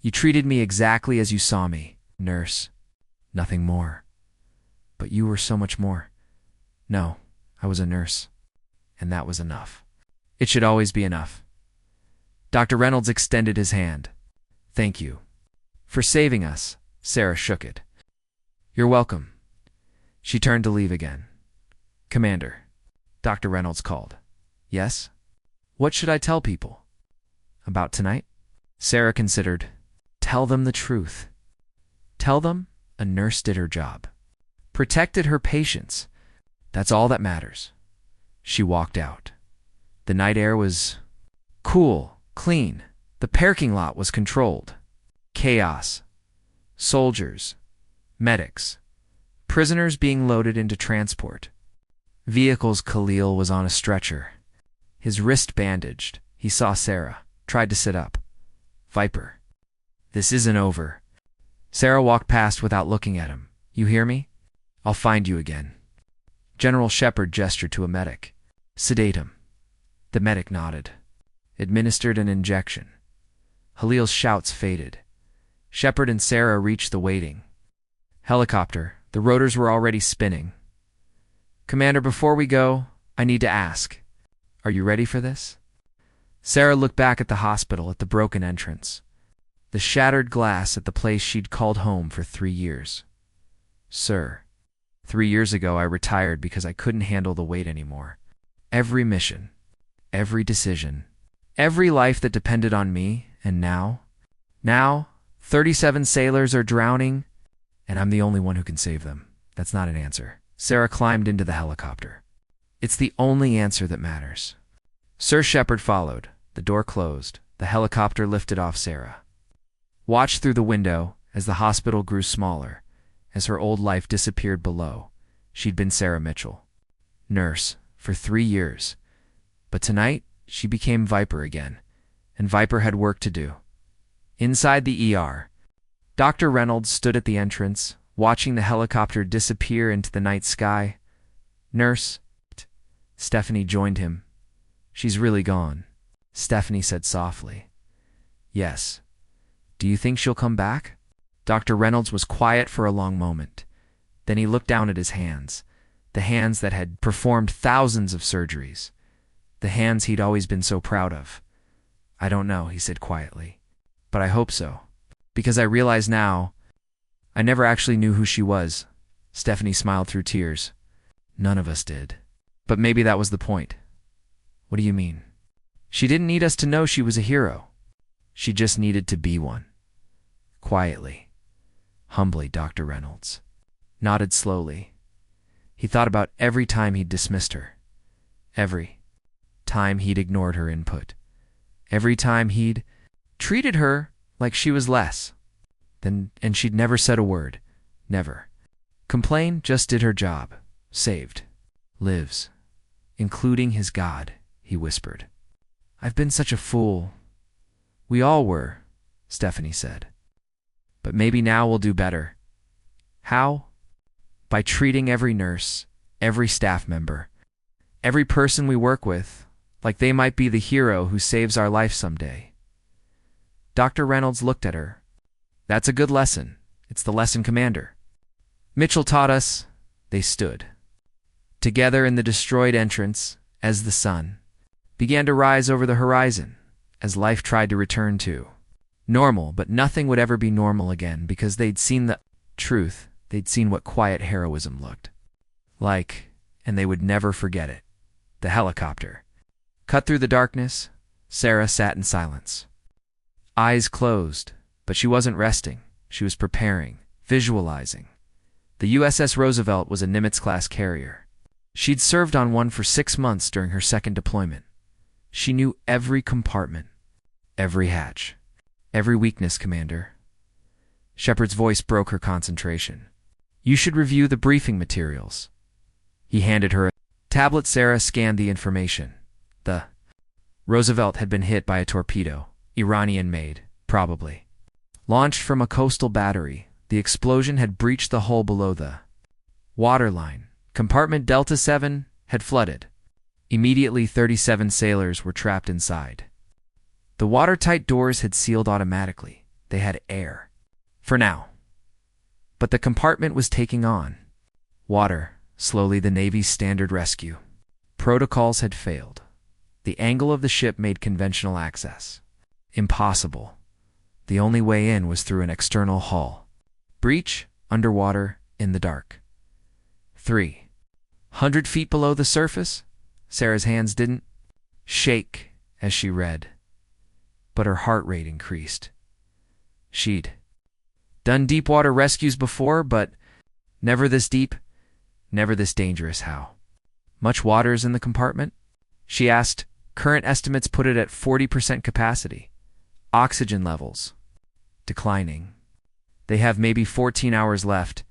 You treated me exactly as you saw me, nurse. Nothing more. But you were so much more. No, I was a nurse. And that was enough. It should always be enough. Dr. Reynolds extended his hand. Thank you. For saving us. Sarah shook it. You're welcome. She turned to leave again. Commander, Dr. Reynolds called. Yes? What should I tell people? About tonight? Sarah considered. Tell them the truth. Tell them a nurse did her job. Protected her patients. That's all that matters. She walked out. The night air was cool, clean. The parking lot was controlled. Chaos. Soldiers. Medics. Prisoners being loaded into transport. Vehicles. Khalil was on a stretcher. His wrist bandaged. He saw Sarah. Tried to sit up. Viper. This isn't over. Sarah walked past without looking at him. You hear me? I'll find you again. General Shepard gestured to a medic. Sedate him. The medic nodded. Administered an injection. Khalil's shouts faded. Shepard and Sarah reached the waiting helicopter. The rotors were already spinning. Commander, before we go, I need to ask. Are you ready for this? Sarah looked back at the hospital, at the broken entrance. The shattered glass at the place she'd called home for 3 years. Sir, 3 years ago I retired because I couldn't handle the weight anymore. Every mission, every decision, every life that depended on me, and now, 37 sailors are drowning, and I'm the only one who can save them. That's not an answer. Sarah climbed into the helicopter. It's the only answer that matters. Sir Shepard followed. The door closed. The helicopter lifted off Sarah. Watched through the window as the hospital grew smaller, as her old life disappeared below. She'd been Sarah Mitchell, nurse, for 3 years. But tonight, she became Viper again, and Viper had work to do. Inside the ER, Dr. Reynolds stood at the entrance, watching the helicopter disappear into the night sky. Nurse, Stephanie joined him. She's really gone, Stephanie said softly. Yes. Do you think she'll come back? Dr. Reynolds was quiet for a long moment. Then he looked down at his hands, the hands that had performed thousands of surgeries, the hands he'd always been so proud of. I don't know, he said quietly, but I hope so, because I realize now I never actually knew who she was. Stephanie smiled through tears. None of us did. But maybe that was the point. What do you mean? She didn't need us to know she was a hero. She just needed to be one. Quietly, humbly, Dr. Reynolds nodded slowly. He thought about every time he'd dismissed her, every time he'd ignored her input, every time he'd treated her like she was less. And she'd never said a word, never. Complained, just did her job, saved, lives, including his God, he whispered. I've been such a fool. We all were, Stephanie said. But maybe now we'll do better. How? By treating every nurse, every staff member, every person we work with, like they might be the hero who saves our life someday. Dr. Reynolds looked at her. That's a good lesson. It's the lesson Commander Mitchell taught us. They stood together in the destroyed entrance as the sun began to rise over the horizon, as life tried to return to normal, but nothing would ever be normal again because they'd seen the truth. They'd seen what quiet heroism looked like, and they would never forget it. The helicopter cut through the darkness. Sarah sat in silence, eyes closed, but she wasn't resting. She was preparing, visualizing. The USS Roosevelt was a Nimitz-class carrier. She'd served on one for 6 months during her second deployment. She knew every compartment, every hatch, every weakness, Commander. Shepard's voice broke her concentration. You should review the briefing materials. He handed her a tablet. Sarah scanned the information. The Roosevelt had been hit by a torpedo, Iranian-made, probably. Launched from a coastal battery, the explosion had breached the hull below the waterline. Compartment Delta 7 had flooded. Immediately, 37 sailors were trapped inside. The watertight doors had sealed automatically. They had air. For now. But the compartment was taking on water, slowly the Navy's standard rescue. Protocols had failed. The angle of the ship made conventional access impossible. The only way in was through an external hull. Breach, underwater, in the dark. 300 feet below the surface? Sarah's hands didn't shake as she read, but her heart rate increased. She'd done deep-water rescues before, but never this deep, never this dangerous. How? Much water's in the compartment? She asked. Current estimates put it at 40% capacity. Oxygen levels declining. They have maybe 14 hours left,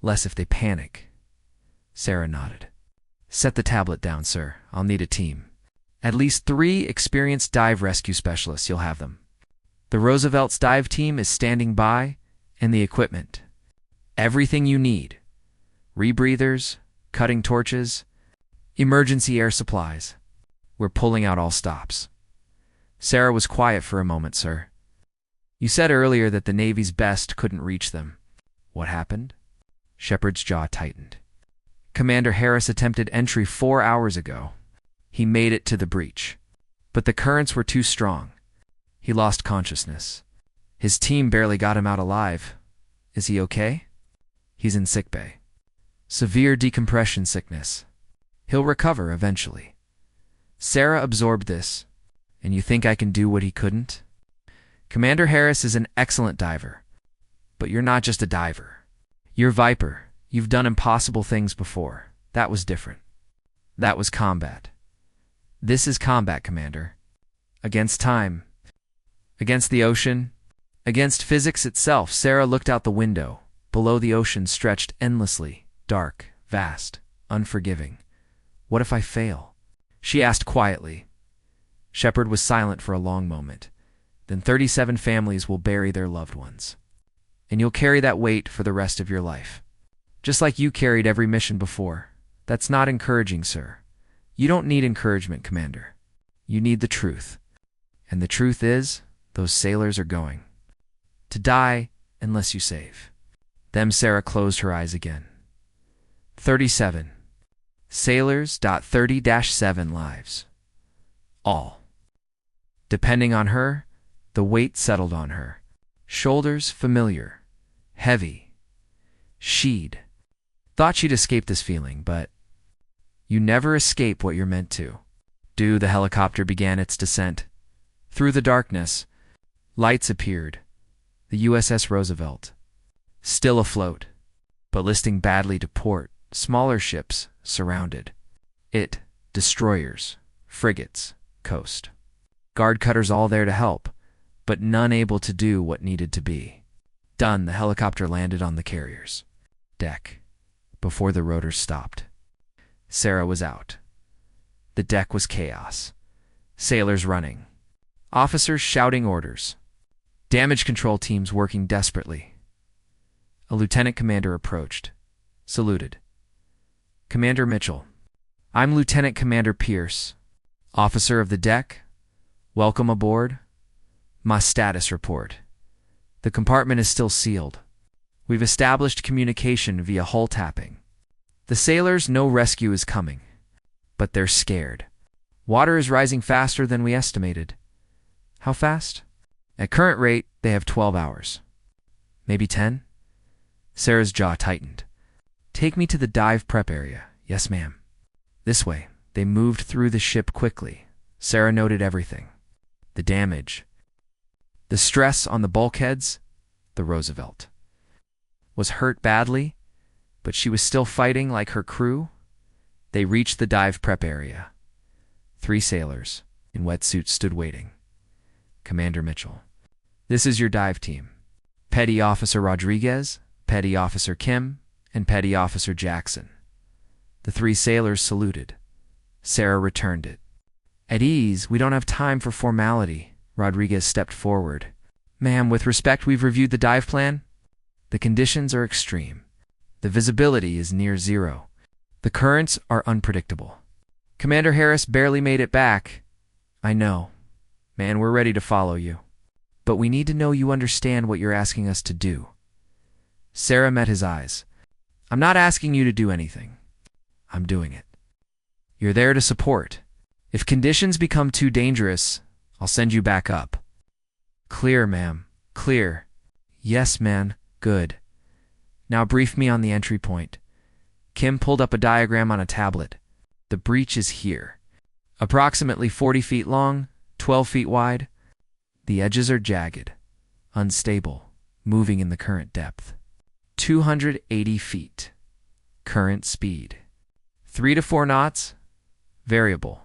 less if they panic. Sarah nodded. Set the tablet down, sir. I'll need a team. At least 3 experienced dive rescue specialists. You'll have them. The Roosevelt's dive team is standing by, and the equipment. Everything you need. Rebreathers, cutting torches, emergency air supplies. We're pulling out all stops. Sarah was quiet for a moment, sir. You said earlier that the Navy's best couldn't reach them. What happened? Shepard's jaw tightened. Commander Harris attempted entry 4 hours ago. He made it to the breach. But the currents were too strong. He lost consciousness. His team barely got him out alive. Is he okay? He's in sickbay. Severe decompression sickness. He'll recover eventually. Sarah absorbed this. And you think I can do what he couldn't? Commander Harris is an excellent diver. But you're not just a diver. You're Viper. You've done impossible things before. That was different. That was combat. This is combat, Commander. Against time. Against the ocean. Against physics itself. Sarah looked out the window. Below, the ocean stretched endlessly, dark, vast, unforgiving. What if I fail? She asked quietly. Shepard was silent for a long moment. Then 37 families will bury their loved ones. And you'll carry that weight for the rest of your life. Just like you carried every mission before. That's not encouraging, sir. You don't need encouragement, Commander. You need the truth. And the truth is, those sailors are going to die unless you save them. Sarah closed her eyes again. 37. Sailors. 30-7 lives. All. Depending on her, the weight settled on her. Shoulders familiar. Heavy. She'd thought she'd escape this feeling, but you never escape what you're meant to. The helicopter began its descent. Through the darkness, lights appeared. The USS Roosevelt. Still afloat, but listing badly to port. Smaller ships surrounded it. Destroyers, frigates, coast guard cutters, all there to help, but none able to do what needed to be done. The helicopter landed on the carrier's deck before the rotors stopped. Sarah was out. The deck was chaos. Sailors running. Officers shouting orders. Damage control teams working desperately. A lieutenant commander approached. Saluted. Commander Mitchell. I'm Lieutenant Commander Pierce. Officer of the deck. Welcome aboard. My status report. The compartment is still sealed. We've established communication via hull tapping. The sailors know rescue is coming, but they're scared. Water is rising faster than we estimated. How fast? At current rate, they have 12 hours. Maybe 10? Sarah's jaw tightened. Take me to the dive prep area. Yes, ma'am. This way. They moved through the ship quickly. Sarah noted everything. The damage. The stress on the bulkheads. The Roosevelt was hurt badly, but she was still fighting like her crew. They reached the dive prep area. 3 sailors in wetsuits stood waiting. Commander Mitchell. This is your dive team. Petty Officer Rodriguez, Petty Officer Kim, and Petty Officer Jackson. The 3 sailors saluted. Sarah returned it. At ease, we don't have time for formality. Rodriguez stepped forward. Ma'am, with respect, we've reviewed the dive plan. The conditions are extreme. The visibility is near zero. The currents are unpredictable. Commander Harris barely made it back. I know. Man, we're ready to follow you. But we need to know you understand what you're asking us to do. Sarah met his eyes. I'm not asking you to do anything. I'm doing it. You're there to support. If conditions become too dangerous, I'll send you back up. Clear, ma'am. Clear. Yes, man. Good. Now brief me on the entry point. Kim pulled up a diagram on a tablet. The breach is here. Approximately 40 feet long, 12 feet wide. The edges are jagged, unstable, moving in the current depth. 280 feet. Current speed. 3 to 4 knots. Variable.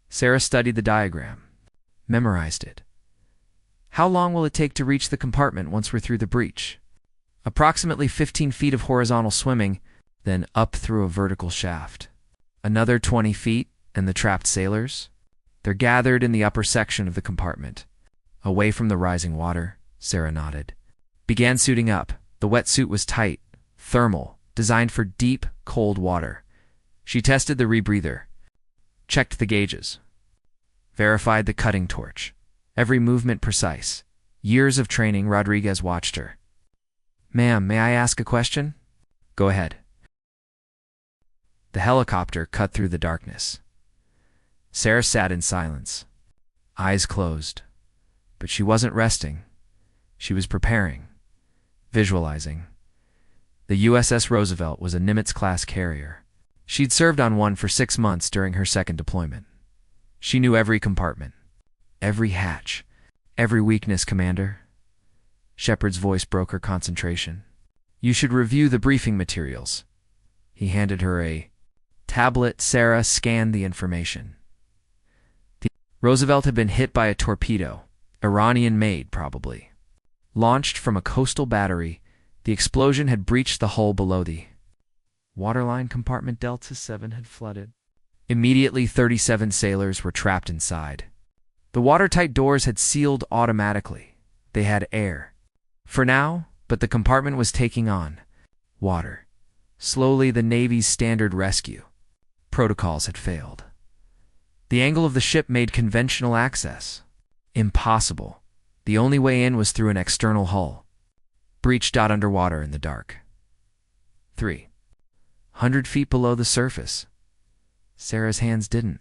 Sarah studied the diagram. Memorized it. How long will it take to reach the compartment once we're through the breach? Approximately 15 feet of horizontal swimming, then up through a vertical shaft. Another 20 feet, and the trapped sailors? They're gathered in the upper section of the compartment. Away from the rising water, Sarah nodded. Began suiting up. The wetsuit was tight, thermal, designed for deep, cold water. She tested the rebreather. Checked the gauges. Verified the cutting torch. Every movement precise. Years of training. Rodriguez watched her. Ma'am, may I ask a question? Go ahead. The helicopter cut through the darkness. Sarah sat in silence, eyes closed. But she wasn't resting. She was preparing, visualizing. The USS Roosevelt was a Nimitz-class carrier. She'd served on one for 6 months during her second deployment. She knew every compartment, every hatch, every weakness, Commander. Shepard's voice broke her concentration. You should review the briefing materials. He handed her a tablet. Sarah scanned the information. The Roosevelt had been hit by a torpedo, Iranian-made probably. Launched from a coastal battery, the explosion had breached the hull below the waterline compartment. Delta 7 had flooded. Immediately, 37 sailors were trapped inside. The watertight doors had sealed automatically. They had air. For now, but the compartment was taking on water. Slowly, the Navy's standard rescue protocols had failed. The angle of the ship made conventional access impossible. The only way in was through an external hull. Breach. Underwater in the dark. 300 feet below the surface. Sarah's hands didn't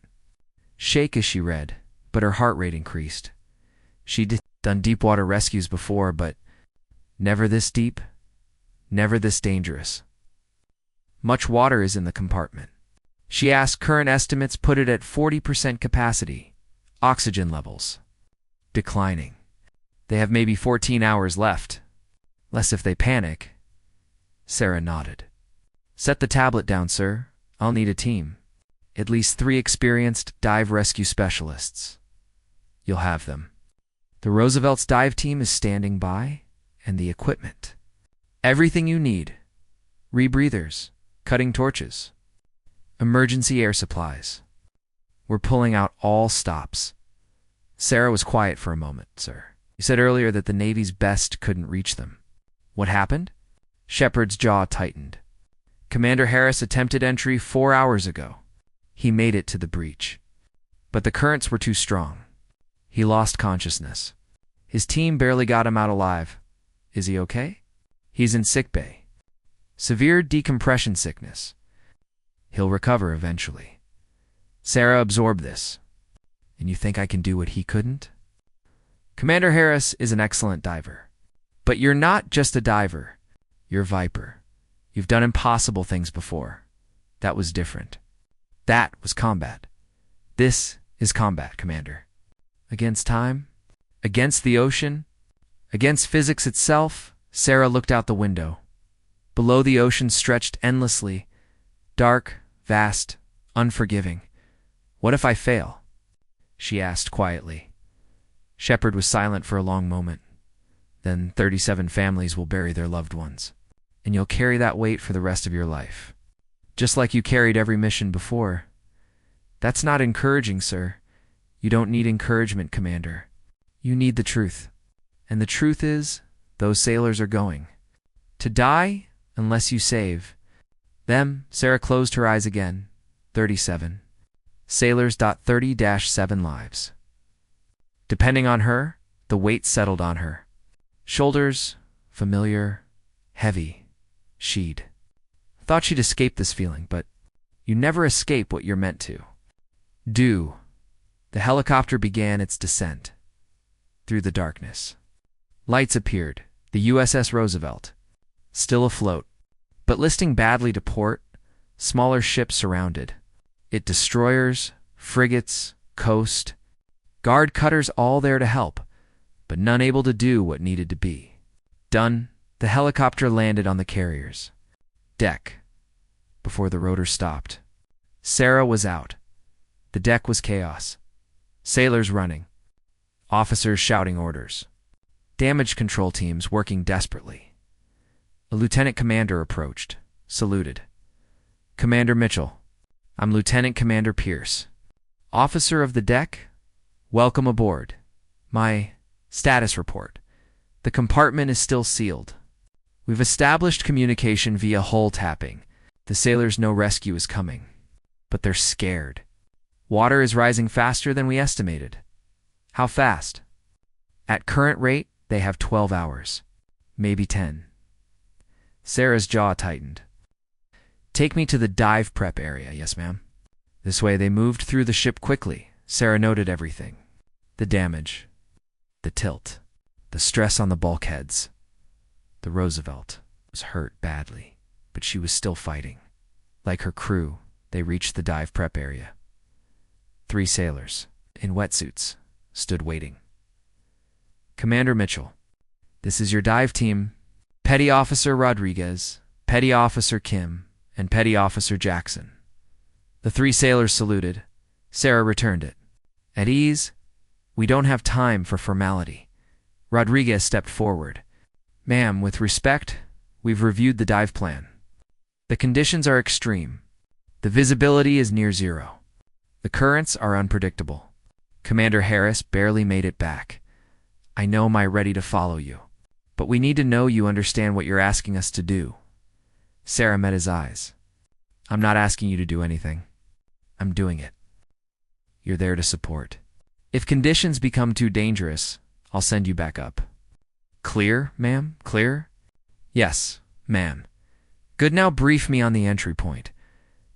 shake as she read, but her heart rate increased. She'd done deep water rescues before, but never this deep, never this dangerous. Much water is in the compartment. She asked. Current estimates put it at 40% capacity. Oxygen levels declining. They have maybe 14 hours left. Less if they panic. Sarah nodded. Set the tablet down, sir. I'll need a team. At least 3 experienced dive rescue specialists. You'll have them. The Roosevelt's dive team is standing by, and the equipment. Everything you need. Rebreathers, cutting torches, emergency air supplies. We're pulling out all stops. Sarah was quiet for a moment. Sir, you said earlier that the Navy's best couldn't reach them. What happened? Shepard's jaw tightened. Commander Harris attempted entry 4 hours ago. He made it to the breach. But the currents were too strong. He lost consciousness. His team barely got him out alive. Is he okay? He's in sickbay. Severe decompression sickness. He'll recover eventually. Sarah absorbed this. And you think I can do what he couldn't? Commander Harris is an excellent diver. But you're not just a diver. You're Viper. You've done impossible things before. That was different. That was combat. This is combat, Commander. Against time? Against the ocean? Against physics itself? Sarah looked out the window. Below, the ocean stretched endlessly. Dark, vast, unforgiving. What if I fail? She asked quietly. Shepard was silent for a long moment. Then 37 families will bury their loved ones. And you'll carry that weight for the rest of your life. Just like you carried every mission before. That's not encouraging, sir. You don't need encouragement, Commander. You need the truth. And the truth is, those sailors are going to die unless you save Them, Sarah closed her eyes again. 37. Sailors. 30-7 lives. Depending on her, the weight settled on her. Shoulders, familiar, heavy, she'd. Thought she'd escape this feeling, but you never escape what you're meant to. Do. The helicopter began its descent. Through the darkness. Lights appeared. The USS Roosevelt. Still afloat, but listing badly to port. Smaller ships surrounded it, destroyers, frigates, coast, guard cutters, all there to help, but none able to do what needed to be done. The helicopter landed on the carrier's deck before the rotor stopped. Sarah was out. The deck was chaos. Sailors running. Officers shouting orders. Damage control teams working desperately. A lieutenant commander approached, saluted. Commander Mitchell, I'm Lieutenant Commander Pierce. Officer of the deck, welcome aboard. My status report. The compartment is still sealed. We've established communication via hull tapping. The sailors know rescue is coming, but they're scared. Water is rising faster than we estimated. How fast? At current rate, they have 12 hours, maybe 10. Sarah's jaw tightened. Take me to the dive prep area, yes ma'am. This way they moved through the ship quickly. Sarah noted everything. The damage, the tilt, the stress on the bulkheads. The Roosevelt was hurt badly, but she was still fighting. Like her crew, they reached the dive prep area. 3 sailors, in wetsuits, stood waiting. Commander Mitchell, this is your dive team. Petty Officer Rodriguez, Petty Officer Kim, and Petty Officer Jackson. The 3 sailors saluted. Sarah returned it. At ease, we don't have time for formality. Rodriguez stepped forward. Ma'am, with respect, we've reviewed the dive plan. The conditions are extreme. The visibility is near zero. The currents are unpredictable. Commander Harris barely made it back. I know I'm ready to follow you, but we need to know you understand what you're asking us to do. Sarah met his eyes. I'm not asking you to do anything. I'm doing it. You're there to support. If conditions become too dangerous, I'll send you back up. Clear, ma'am? Clear? Yes, ma'am. Good, now brief me on the entry point.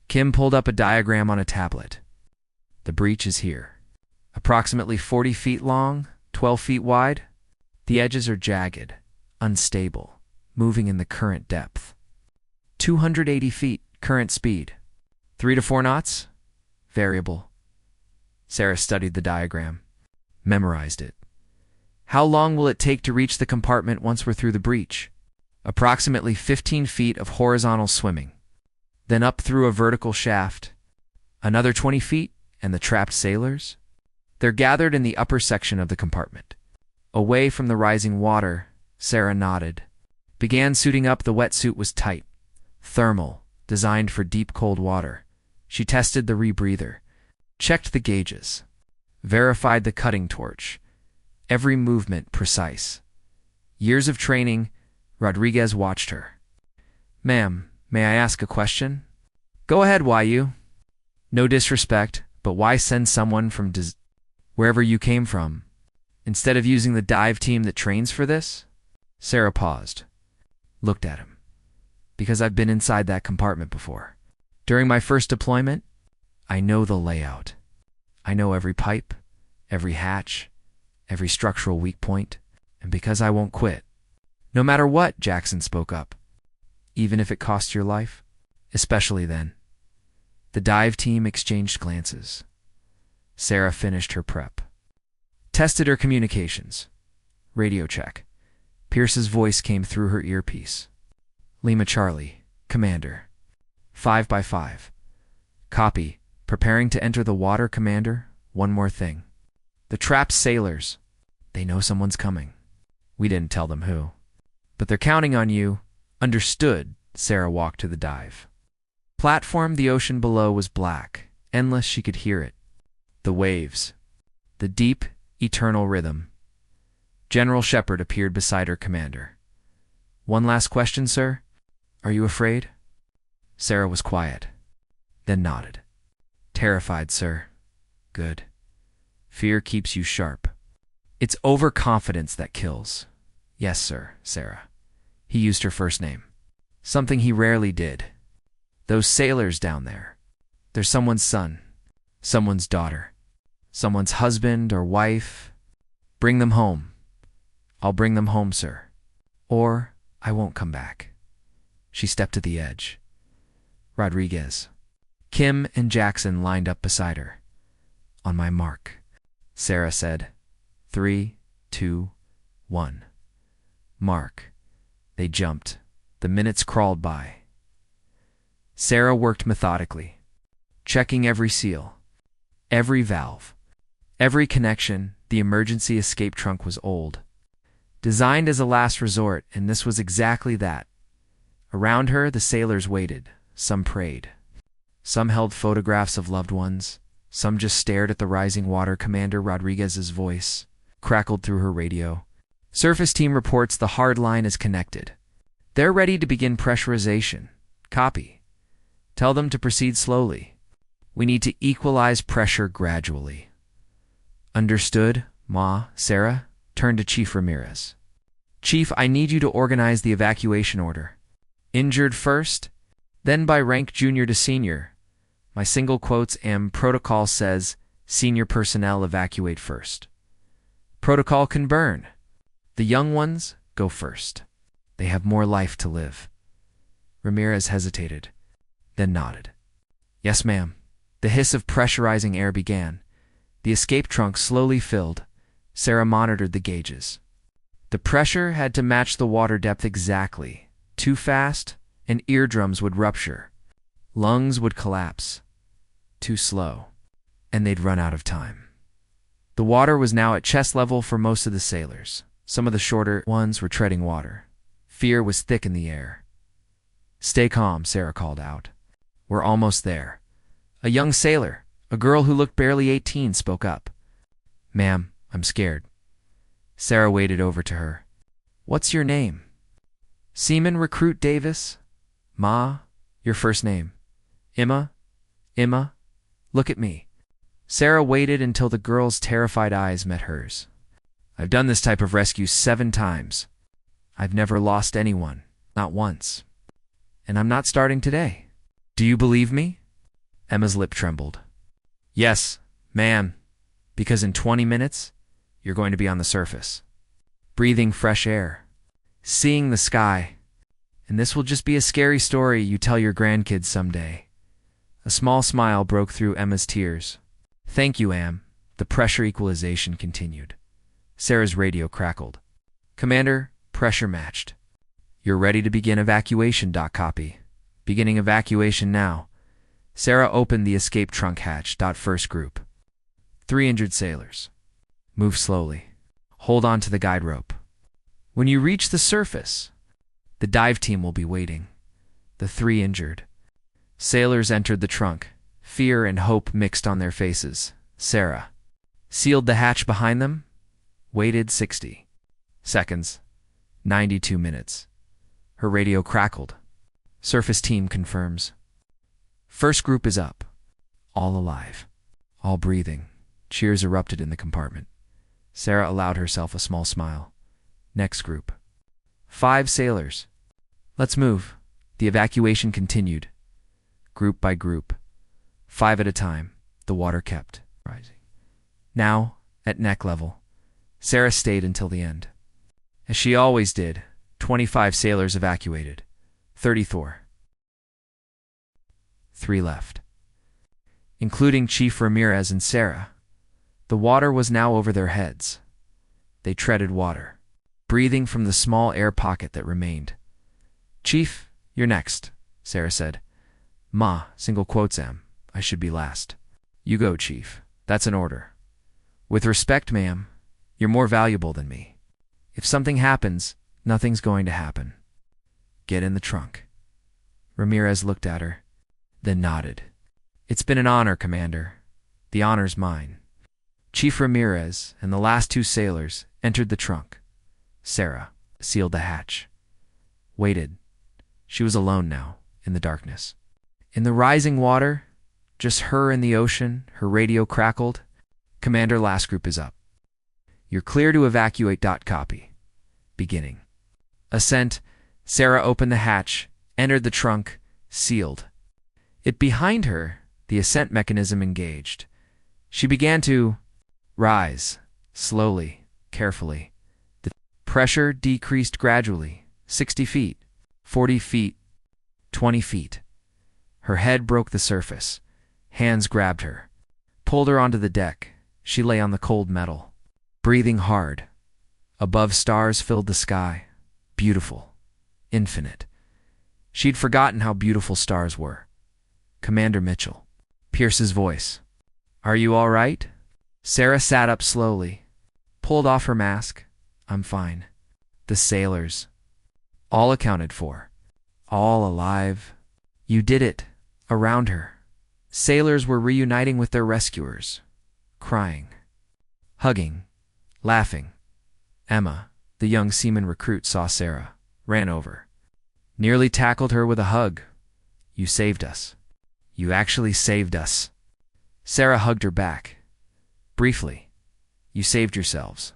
Kim pulled up a diagram on a tablet. The breach is here. Approximately 40 feet long, 12 feet wide. The edges are jagged, unstable, moving in the current depth. 280 feet, current speed. 3 to 4 knots? Variable. Sarah studied the diagram, memorized it. How long will it take to reach the compartment once we're through the breach? Approximately 15 feet of horizontal swimming. Then up through a vertical shaft. Another 20 feet, and the trapped sailors? They're gathered in the upper section of the compartment. Away from the rising water, Sarah nodded. Began suiting up. The wetsuit was tight, thermal, designed for deep cold water. She tested the rebreather, checked the gauges, verified the cutting torch. Every movement precise. Years of training. Rodriguez watched her. Ma'am, may I ask a question? Go ahead, YU. No disrespect, but why send someone from wherever you came from, instead of using the dive team that trains for this? Sarah paused, looked at him. Because I've been inside that compartment before. During my first deployment, I know the layout. I know every pipe, every hatch, every structural weak point, and because I won't quit. No matter what, Jackson spoke up. Even if it costs your life? Especially then. The dive team exchanged glances. Sarah finished her prep. Tested her communications. Radio check. Pierce's voice came through her earpiece. Lima Charlie, Commander. 5 by 5. Copy. Preparing to enter the water, Commander. One more thing. The trapped sailors. They know someone's coming. We didn't tell them who. But they're counting on you. Understood. Sarah walked to the dive. Platform. The ocean below was black. Endless. She could hear it. The waves. The deep, eternal rhythm. General Shepard appeared beside her commander. One last question, sir. Are you afraid? Sarah was quiet, then nodded. Terrified, sir. Good. Fear keeps you sharp. It's overconfidence that kills. Yes, sir, Sarah. He used her first name. Something he rarely did. Those sailors down there. They're someone's son, someone's daughter, someone's husband or wife. Bring them home. I'll bring them home, sir. Or I won't come back. She stepped to the edge. Rodriguez. Kim and Jackson lined up beside her. On my mark, Sarah said. 3, 2, 1. Mark. They jumped. The minutes crawled by. Sarah worked methodically, checking every seal, every valve, every connection. The emergency escape trunk was old, designed as a last resort, and this was exactly that. Around her, the sailors waited. Some prayed. Some held photographs of loved ones. Some just stared at the rising water. Commander Rodriguez's voice crackled through her radio. Surface team reports the hard line is connected. They're ready to begin pressurization. Copy. Tell them to proceed slowly. We need to equalize pressure gradually. Understood, Ma. Sarah turned to Chief Ramirez. Chief, I need you to organize the evacuation order. Injured first, then by rank junior to senior. My single quotes protocol says senior personnel evacuate first. Protocol can burn. The young ones go first. They have more life to live. Ramirez hesitated, then nodded. Yes, ma'am. The hiss of pressurizing air began. The escape trunk slowly filled. Sarah monitored the gauges. The pressure had to match the water depth exactly. Too fast, and eardrums would rupture. Lungs would collapse. Too slow, and they'd run out of time. The water was now at chest level for most of the sailors. Some of the shorter ones were treading water. Fear was thick in the air. Stay calm, Sarah called out. We're almost there. A young sailor, a girl who looked barely 18, spoke up. Ma'am, I'm scared. Sarah waded over to her. What's your name? Seaman Recruit Davis? Ma, your first name. Emma? Emma? Look at me. Sarah waited until the girl's terrified eyes met hers. I've done this type of rescue 7 times. I've never lost anyone, not once. And I'm not starting today. Do you believe me? Emma's lip trembled. Yes, ma'am, because in 20 minutes, you're going to be on the surface, breathing fresh air, seeing the sky, and this will just be a scary story you tell your grandkids someday. A small smile broke through Emma's tears. Thank you, Am. The pressure equalization continued. Sarah's radio crackled. Commander, pressure matched. You're ready to begin evacuation. Copy. Beginning evacuation now. Sarah opened the escape trunk hatch. First group. 3 injured sailors. Move slowly. Hold on to the guide rope. When you reach the surface, the dive team will be waiting. The 3 injured. Sailors entered the trunk. Fear and hope mixed on their faces. Sarah sealed the hatch behind them, waited 60 seconds, 92 minutes. Her radio crackled. Surface team confirms. First group is up. All alive. All breathing. Cheers erupted in the compartment. Sarah allowed herself a small smile. Next group. 5 sailors. Let's move. The evacuation continued. Group by group. 5 at a time. The water kept rising. Now, at neck level, Sarah stayed until the end. As she always did, 25 sailors evacuated. 34. 3 left. Including Chief Ramirez and Sarah. The water was now over their heads. They treaded water, breathing from the small air pocket that remained. Chief, you're next, Sarah said. Ma, single quotes Am. I should be last. You go, Chief. That's an order. With respect, ma'am, you're more valuable than me. If something happens, nothing's going to happen. Get in the trunk. Ramirez looked at her, then nodded. It's been an honor, Commander. The honor's mine. Chief Ramirez and the last 2 sailors entered the trunk. Sarah sealed the hatch. Waited. She was alone now, in the darkness. In the rising water, just her in the ocean, her radio crackled. Commander, last group is up. You're clear to evacuate. Copy. Beginning. Ascent. Sarah opened the hatch, entered the trunk, sealed. It behind her, the ascent mechanism engaged. She began to rise, slowly, carefully. The pressure decreased gradually. 60 feet, 40 feet, 20 feet. Her head broke the surface. Hands grabbed her, pulled her onto the deck. She lay on the cold metal, breathing hard. Above, stars filled the sky. Beautiful, infinite. She'd forgotten how beautiful stars were. Commander Mitchell. Pierce's voice. Are you all right? Sarah sat up slowly, pulled off her mask. I'm fine. The sailors. All accounted for. All alive. You did it. Around her, sailors were reuniting with their rescuers, crying, hugging, laughing. Emma, the young seaman recruit, saw Sarah, ran over, nearly tackled her with a hug. You saved us. You actually saved us. Sarah hugged her back. Briefly. You saved yourselves.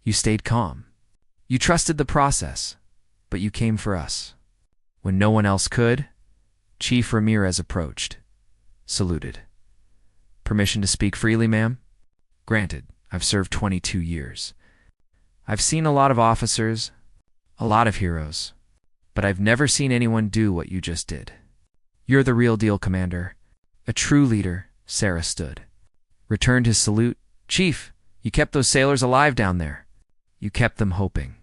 You stayed calm. You trusted the process, but you came for us. When no one else could, Chief Ramirez approached, saluted. Permission to speak freely, ma'am? Granted, I've served 22 years. I've seen a lot of officers, a lot of heroes, but I've never seen anyone do what you just did. You're the real deal, Commander. A true leader. Sarah stood, returned his salute. Chief, you kept those sailors alive down there. You kept them hoping.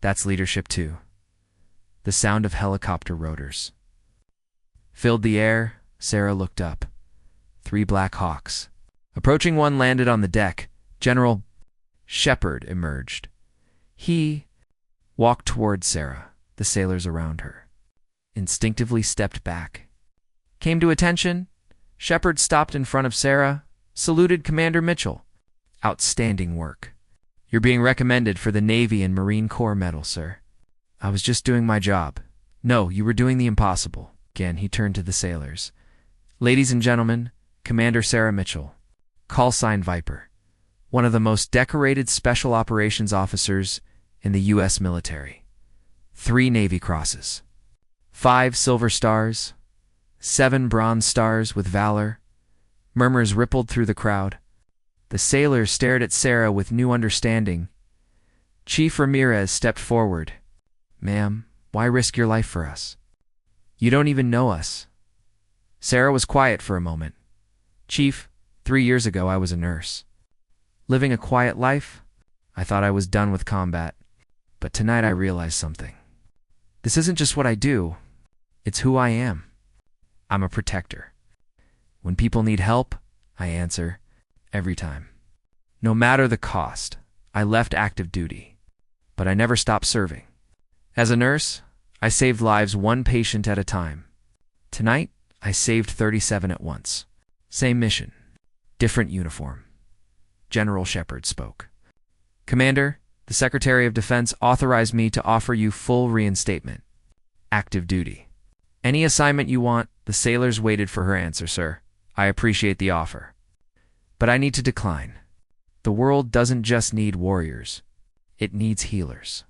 That's leadership too. The sound of helicopter rotors filled the air. Sarah looked up. 3 Black Hawks. Approaching one landed on the deck. General Shepard emerged. He walked toward Sarah. The sailors around her instinctively stepped back. Came to attention. Shepard stopped in front of Sarah, saluted. Commander Mitchell. Outstanding work. You're being recommended for the Navy and Marine Corps Medal, sir. I was just doing my job. No, you were doing the impossible. Again, he turned to the sailors. Ladies and gentlemen, Commander Sarah Mitchell, call sign Viper, one of the most decorated special operations officers in the U.S. military. 3 Navy Crosses, 5 Silver Stars, 7 Bronze Stars with Valor. Murmurs rippled through the crowd. The sailors stared at Sarah with new understanding. Chief Ramirez stepped forward. Ma'am, why risk your life for us? You don't even know us. Sarah was quiet for a moment. Chief, 3 years ago I was a nurse. Living a quiet life? I thought I was done with combat. But tonight I realized something. This isn't just what I do. It's who I am. I'm a protector. When people need help, I answer. Every time. No matter the cost. I left active duty. But I never stopped serving. As a nurse, I saved lives 1 patient at a time. Tonight, I saved 37 at once. Same mission. Different uniform. General Shepard spoke. Commander, the Secretary of Defense authorized me to offer you full reinstatement. Active duty. Any assignment you want. The sailors waited for her answer, sir. I appreciate the offer. But I need to decline. The world doesn't just need warriors. It needs healers.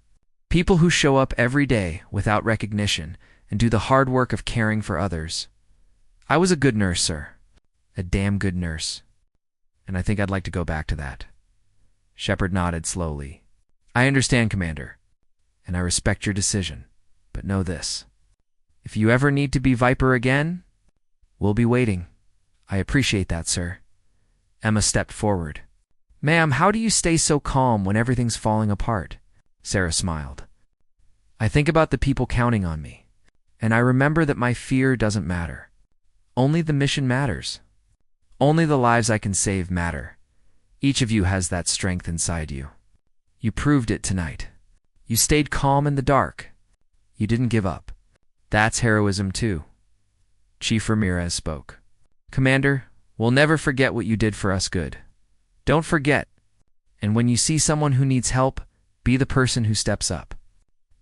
People who show up every day without recognition and do the hard work of caring for others. I was a good nurse, sir. A damn good nurse. And I think I'd like to go back to that. Shepard nodded slowly. I understand, Commander, and I respect your decision. But know this. If you ever need to be Viper again, we'll be waiting. I appreciate that, sir. Emma stepped forward. Ma'am, how do you stay so calm when everything's falling apart? Sarah smiled. I think about the people counting on me, and I remember that my fear doesn't matter. Only the mission matters. Only the lives I can save matter. Each of you has that strength inside you. You proved it tonight. You stayed calm in the dark. You didn't give up. That's heroism too. Chief Ramirez spoke. Commander, we'll never forget what you did for us good. Don't forget. And when you see someone who needs help, be the person who steps up.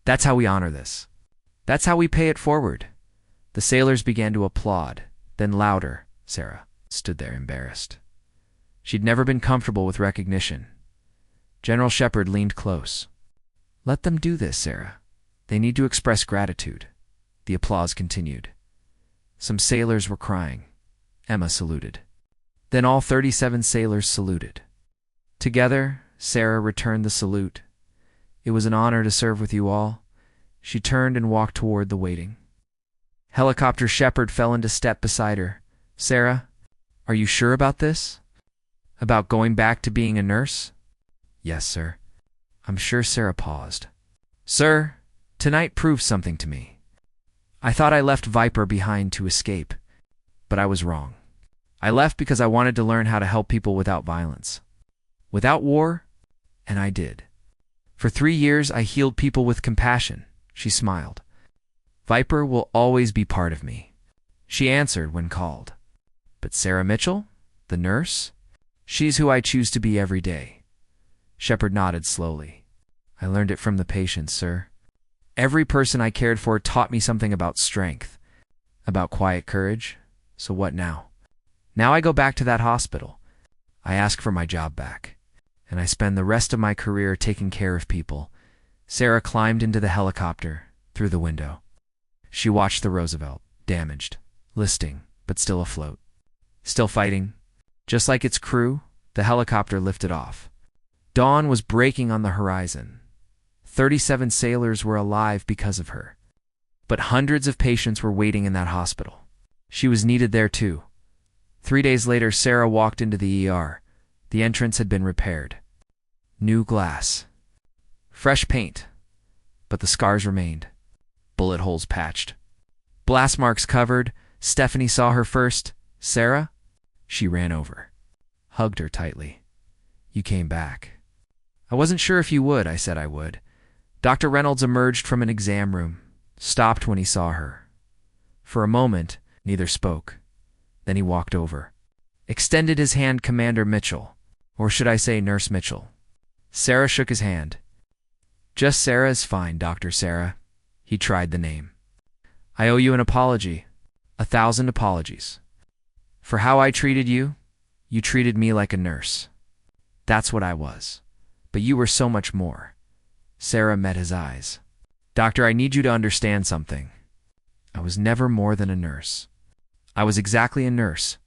That's how we honor this. That's how we pay it forward. The sailors began to applaud, then louder. Sarah stood there embarrassed. She'd never been comfortable with recognition. General Shepard leaned close. "Let them do this, Sarah. They need to express gratitude." The applause continued. Some sailors were crying. Emma saluted. Then all 37 sailors saluted. Together, Sarah returned the salute. "It was an honor to serve with you all." She turned and walked toward the waiting. Helicopter Shepard fell into step beside her. "Sarah, are you sure about this? About going back to being a nurse?" "Yes, sir." "I'm sure." Sarah paused. "Sir, tonight proved something to me. I thought I left Viper behind to escape, but I was wrong. I left because I wanted to learn how to help people without violence, without war, and I did. For 3 years, I healed people with compassion." She smiled. "Viper will always be part of me," she answered when called. "But Sarah Mitchell, the nurse, she's who I choose to be every day." Shepard nodded slowly. "I learned it from the patients, sir. Every person I cared for taught me something about strength, about quiet courage. So what now? Now I go back to that hospital. I ask for my job back, and I spend the rest of my career taking care of people." Sarah climbed into the helicopter, through the window. She watched the Roosevelt, damaged, listing, but still afloat. Still fighting. Just like its crew, the helicopter lifted off. Dawn was breaking on the horizon. 37 sailors were alive because of her. But hundreds of patients were waiting in that hospital. She was needed there too. 3 days later, Sarah walked into the ER. The entrance had been repaired. New glass. Fresh paint. But the scars remained. Bullet holes patched. Blast marks covered. Stephanie saw her first. "Sarah?" She ran over. Hugged her tightly. "You came back." "I wasn't sure if you would." I said I would. Dr. Reynolds emerged from an exam room, stopped when he saw her. For a moment, neither spoke. Then he walked over. Extended his hand. "Commander Mitchell." Or should I say Nurse Mitchell? Sarah shook his hand. "Just Sarah is fine, Dr. Sarah." He tried the name. "I owe you an apology. 1,000 apologies. For how I treated you, you treated me like a nurse. That's what I was. But you were so much more." Sarah met his eyes. "Doctor, I need you to understand something. I was never more than a nurse. I was exactly a nurse,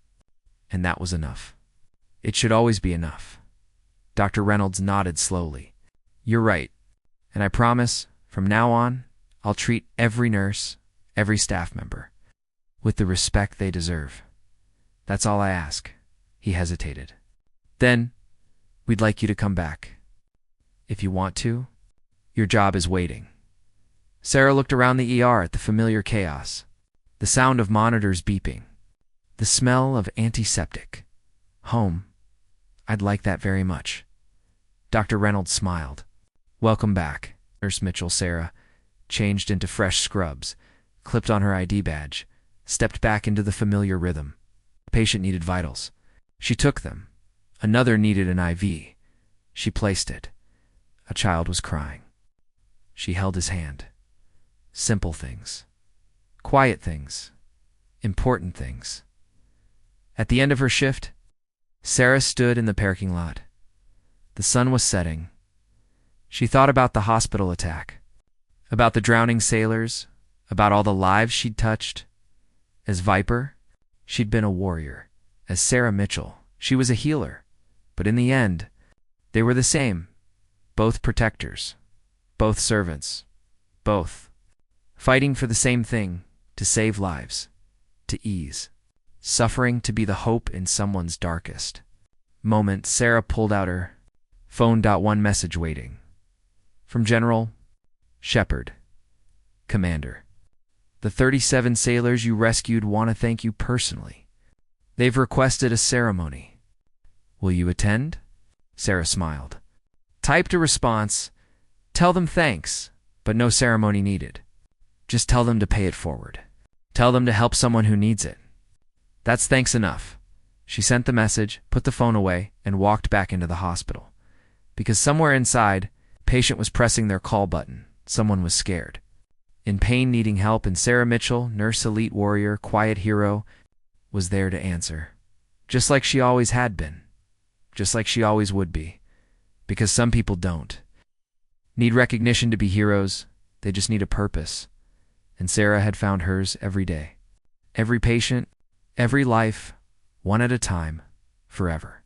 and that was enough. It should always be enough." Dr. Reynolds nodded slowly. "You're right, and I promise, from now on, I'll treat every nurse, every staff member, with the respect they deserve. That's all I ask." He hesitated. "Then, we'd like you to come back. If you want to, your job is waiting." Sarah looked around the ER at the familiar chaos, the sound of monitors beeping, the smell of antiseptic. "Home. I'd like that very much." Dr. Reynolds smiled. "Welcome back." Nurse Mitchell. Sarah changed into fresh scrubs, clipped on her ID badge, stepped back into the familiar rhythm. A patient needed vitals. She took them. Another needed an IV. She placed it. A child was crying. She held his hand. Simple things. Quiet things. Important things. At the end of her shift, Sarah stood in the parking lot. The sun was setting. She thought about the hospital attack, about the drowning sailors, about all the lives she'd touched. As Viper, she'd been a warrior. As Sarah Mitchell, she was a healer. But in the end, they were the same. Both protectors. Both servants. Both. Fighting for the same thing, to save lives. To ease. Suffering to be the hope in someone's darkest moment. Sarah pulled out her phone. One message waiting. From General Shepard. "Commander, the 37 sailors you rescued want to thank you personally. They've requested a ceremony. Will you attend?" Sarah smiled. Typed a response. "Tell them thanks, but no ceremony needed. Just tell them to pay it forward. Tell them to help someone who needs it. That's thanks enough." She sent the message, put the phone away, and walked back into the hospital. Because somewhere inside, a patient was pressing their call button. Someone was scared. in pain needing help, and Sarah Mitchell, nurse, elite warrior, quiet hero, was there to answer. Just like she always had been. Just like she always would be. Because some people don't need recognition to be heroes, they just need a purpose. And Sarah had found hers every day. Every patient, every life, one at a time, forever.